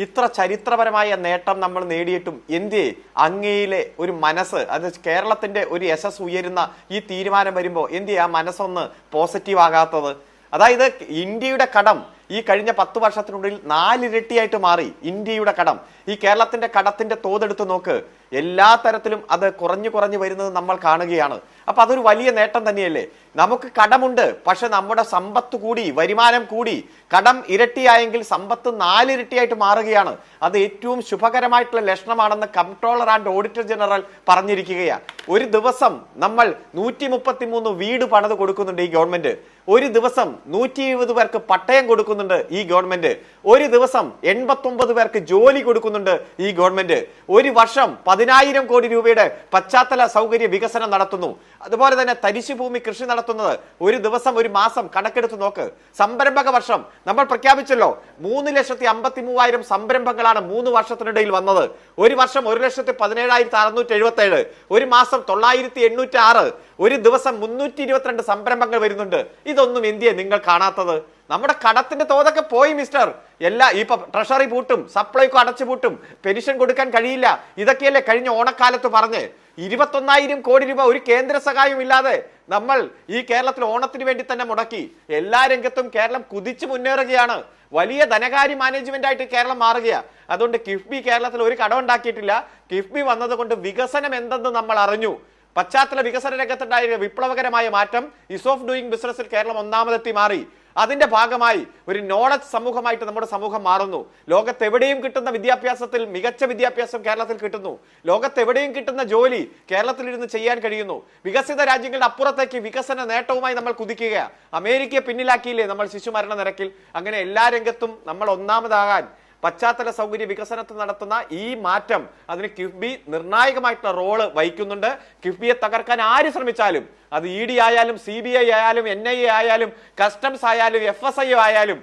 ഇത്ര ചരിത്രപരമായ നേട്ടം നമ്മൾ നേടിയിട്ടും എന്തേ അങ്ങയിലെ ഒരു മനസ്സ്, അത് കേരളത്തിന്റെ ഒരു യശസ് ഉയരുന്ന ഈ തീരുമാനം വരുമ്പോൾ എന്തേ ആ മനസ്സൊന്ന് പോസിറ്റീവ് ആകാത്തത്? അതായത് ഇന്ത്യയുടെ കടം ഈ കഴിഞ്ഞ 10 വർഷത്തിനുള്ളിൽ 4 ഇരട്ടിയായിട്ട് മാറി. ഇന്ത്യയുടെ കടം, ഈ കേരളത്തിന്റെ കടത്തിന്റെ തോതെടുത്ത് നോക്ക്, എല്ലാ തരത്തിലും അത് കുറഞ്ഞു വരുന്നത് നമ്മൾ കാണുകയാണ്. അപ്പൊ അതൊരു വലിയ നേട്ടം തന്നെയല്ലേ? നമുക്ക് കടമുണ്ട്, പക്ഷെ നമ്മുടെ സമ്പത്ത് കൂടി, വരുമാനം കൂടി. കടം ഇരട്ടിയായെങ്കിൽ സമ്പത്ത് 4 ഇരട്ടിയായിട്ട് മാറുകയാണ്. അത് ഏറ്റവും ശുഭകരമായിട്ടുള്ള ലക്ഷണമാണെന്ന് കംട്രോളർ ആൻഡ് ഓഡിറ്റർ ജനറൽ പറഞ്ഞിരിക്കുകയാണ്. ഒരു ദിവസം നമ്മൾ 133 വീട് പണിത് കൊടുക്കുന്നുണ്ട് ഈ ഗവൺമെന്റ്. ഒരു ദിവസം 120 പേർക്ക് പട്ടയം കൊടുക്കുന്നുണ്ട് ഈ ഗവൺമെന്റ്. ഒരു ദിവസം 89 പേർക്ക് ജോലി കൊടുക്കുന്നുണ്ട് ഈ ഗവൺമെന്റ്. ഒരു വർഷം 10,000 കോടി രൂപയുടെ പശ്ചാത്തല സൗകര്യ വികസനം നടത്തുന്നു. അതുപോലെ തന്നെ തരിശുഭൂമി കൃഷി നടത്തുന്നത് ഒരു ദിവസം, ഒരു മാസം കണക്കെടുത്ത് നോക്ക്. സംരംഭക വർഷം നമ്മൾ പ്രഖ്യാപിച്ചല്ലോ, 3,53,000 സംരംഭങ്ങളാണ് 3 വർഷത്തിനിടയിൽ വന്നത്. ഒരു വർഷം 1,17,677, ഒരു മാസം 9,806, ഒരു ദിവസം 322 സംരംഭങ്ങൾ വരുന്നുണ്ട്. ഇതൊന്നും എന്തിയെ നിങ്ങൾ കാണാത്തത്? നമ്മുടെ കടത്തിന്റെ തോതൊക്കെ പോയി മിസ്റ്റർ. ഇപ്പൊ ട്രഷറി പൂട്ടും, സപ്ലൈകോ അടച്ചു പൂട്ടും, പെൻഷൻ കൊടുക്കാൻ കഴിയില്ല. ഇതൊക്കെയല്ലേ കഴിഞ്ഞ ഓണക്കാലത്ത് പറഞ്ഞ്. 21,000 കോടി രൂപ ഒരു കേന്ദ്ര സഹായം ഇല്ലാതെ നമ്മൾ ഈ കേരളത്തിൽ ഓണത്തിന് വേണ്ടി തന്നെ മുടക്കി. എല്ലാ രംഗത്തും കേരളം കുതിച്ചു മുന്നേറുകയാണ്. വലിയ ധനകാര്യ മാനേജ്മെന്റ് ആയിട്ട് കേരളം മാറുകയാണ്. അതുകൊണ്ട് കിഫ്ബി കേരളത്തിൽ ഒരു കടം ഉണ്ടാക്കിയിട്ടില്ല. കിഫ്ബി വന്നത് കൊണ്ട് വികസനം എന്തെന്ന് നമ്മൾ അറിഞ്ഞു. പശ്ചാത്തല വികസന രംഗത്തുണ്ടായ വിപ്ലവകരമായ മാറ്റം, ഈസ് ഓഫ് ഡൂയിങ് ബിസിനസ്സിൽ കേരളം ഒന്നാമതെത്തി മാറി. അതിന്റെ ഭാഗമായി ഒരു നോളജ് സമൂഹമായിട്ട് നമ്മുടെ സമൂഹം മാറുന്നു. ലോകത്തെവിടെയും കിട്ടുന്ന വിദ്യാഭ്യാസത്തിൽ മികച്ച വിദ്യാഭ്യാസം കേരളത്തിൽ കിട്ടുന്നു. ലോകത്തെവിടെയും കിട്ടുന്ന ജോലി കേരളത്തിൽ ഇരുന്ന് ചെയ്യാൻ കഴിയുന്നു. വികസിത രാജ്യങ്ങളുടെ അപ്പുറത്തേക്ക് വികസന നേട്ടവുമായി നമ്മൾ കുതിക്കുകയാണ്. അമേരിക്കയെ പിന്നിലാക്കിയില്ലേ നമ്മൾ ശിശുമരണ നിരക്കിൽ? അങ്ങനെ എല്ലാ രംഗത്തും നമ്മൾ ഒന്നാമതാകാൻ പശ്ചാത്തല സൗകര്യ വികസനത്തിൽ നടത്തുന്ന ഈ മാറ്റം, അതിന് കിഫ്ബി നിർണായകമായിട്ടുള്ള റോള് വഹിക്കുന്നുണ്ട്. കിഫ്ബിയെ തകർക്കാൻ ആര് ശ്രമിച്ചാലും, അത് ED ആയാലും CBI ആയാലും NIA ആയാലും കസ്റ്റംസ് ആയാലും FSI ആയാലും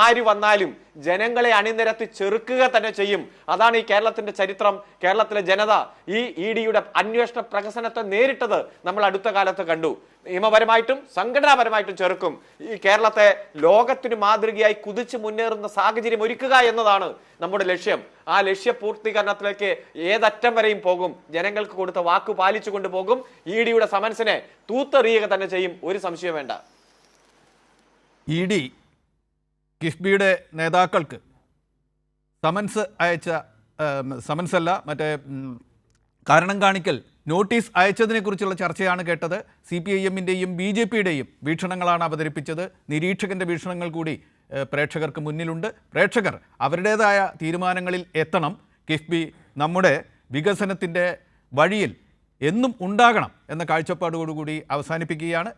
ആര് വന്നാലും ജനങ്ങളെ അണിനിരത്തി ചെറുക്കുക തന്നെ ചെയ്യും. അതാണ് ഈ കേരളത്തിന്റെ ചരിത്രം. കേരളത്തിലെ ജനത ഈ EDയുടെ അന്വേഷണ പ്രഹസനത്തെ നേരിട്ടത് നമ്മൾ അടുത്ത കാലത്ത് കണ്ടു. നിയമപരമായിട്ടും സംഘടനാപരമായിട്ടും ചെറുക്കും. ഈ കേരളത്തെ ലോകത്തിന് മാതൃകയായി കുതിച്ചു മുന്നേറുന്ന സാഹചര്യം ഒരുക്കുക എന്നതാണ് നമ്മുടെ ലക്ഷ്യം. ആ ലക്ഷ്യ പൂർത്തീകരണത്തിലേക്ക് ഏതറ്റം വരെയും പോകും. ജനങ്ങൾക്ക് കൊടുത്ത വാക്ക് പാലിച്ചു കൊണ്ടുപോകും. EDയുടെ സമൻസിനെ തൂത്തെറിയുക തന്നെ ചെയ്യും, ഒരു സംശയം വേണ്ട.
ED കിഫ്ബിയുടെ നേതാക്കൾക്ക് സമൻസല്ല മറ്റേ കാരണം കാണിക്കൽ നോട്ടീസ് അയച്ചതിനെക്കുറിച്ചുള്ള ചർച്ചയാണ് കേട്ടത്. CPIM-ൻ്റെയും BJP-യുടെയും വീക്ഷണങ്ങളാണ് അവതരിപ്പിച്ചത്. നിരീക്ഷകൻ്റെ വീക്ഷണങ്ങൾ കൂടി പ്രേക്ഷകർക്ക് മുന്നിലുണ്ട്. പ്രേക്ഷകർ അവരുടേതായ തീരുമാനങ്ങളിൽ എത്തണം. കിഫ്ബി നമ്മുടെ വികസനത്തിൻ്റെ വഴിയിൽ എന്നും ഉണ്ടാകണം എന്ന കാഴ്ചപ്പാടോടുകൂടി അവസാനിപ്പിക്കുകയാണ്.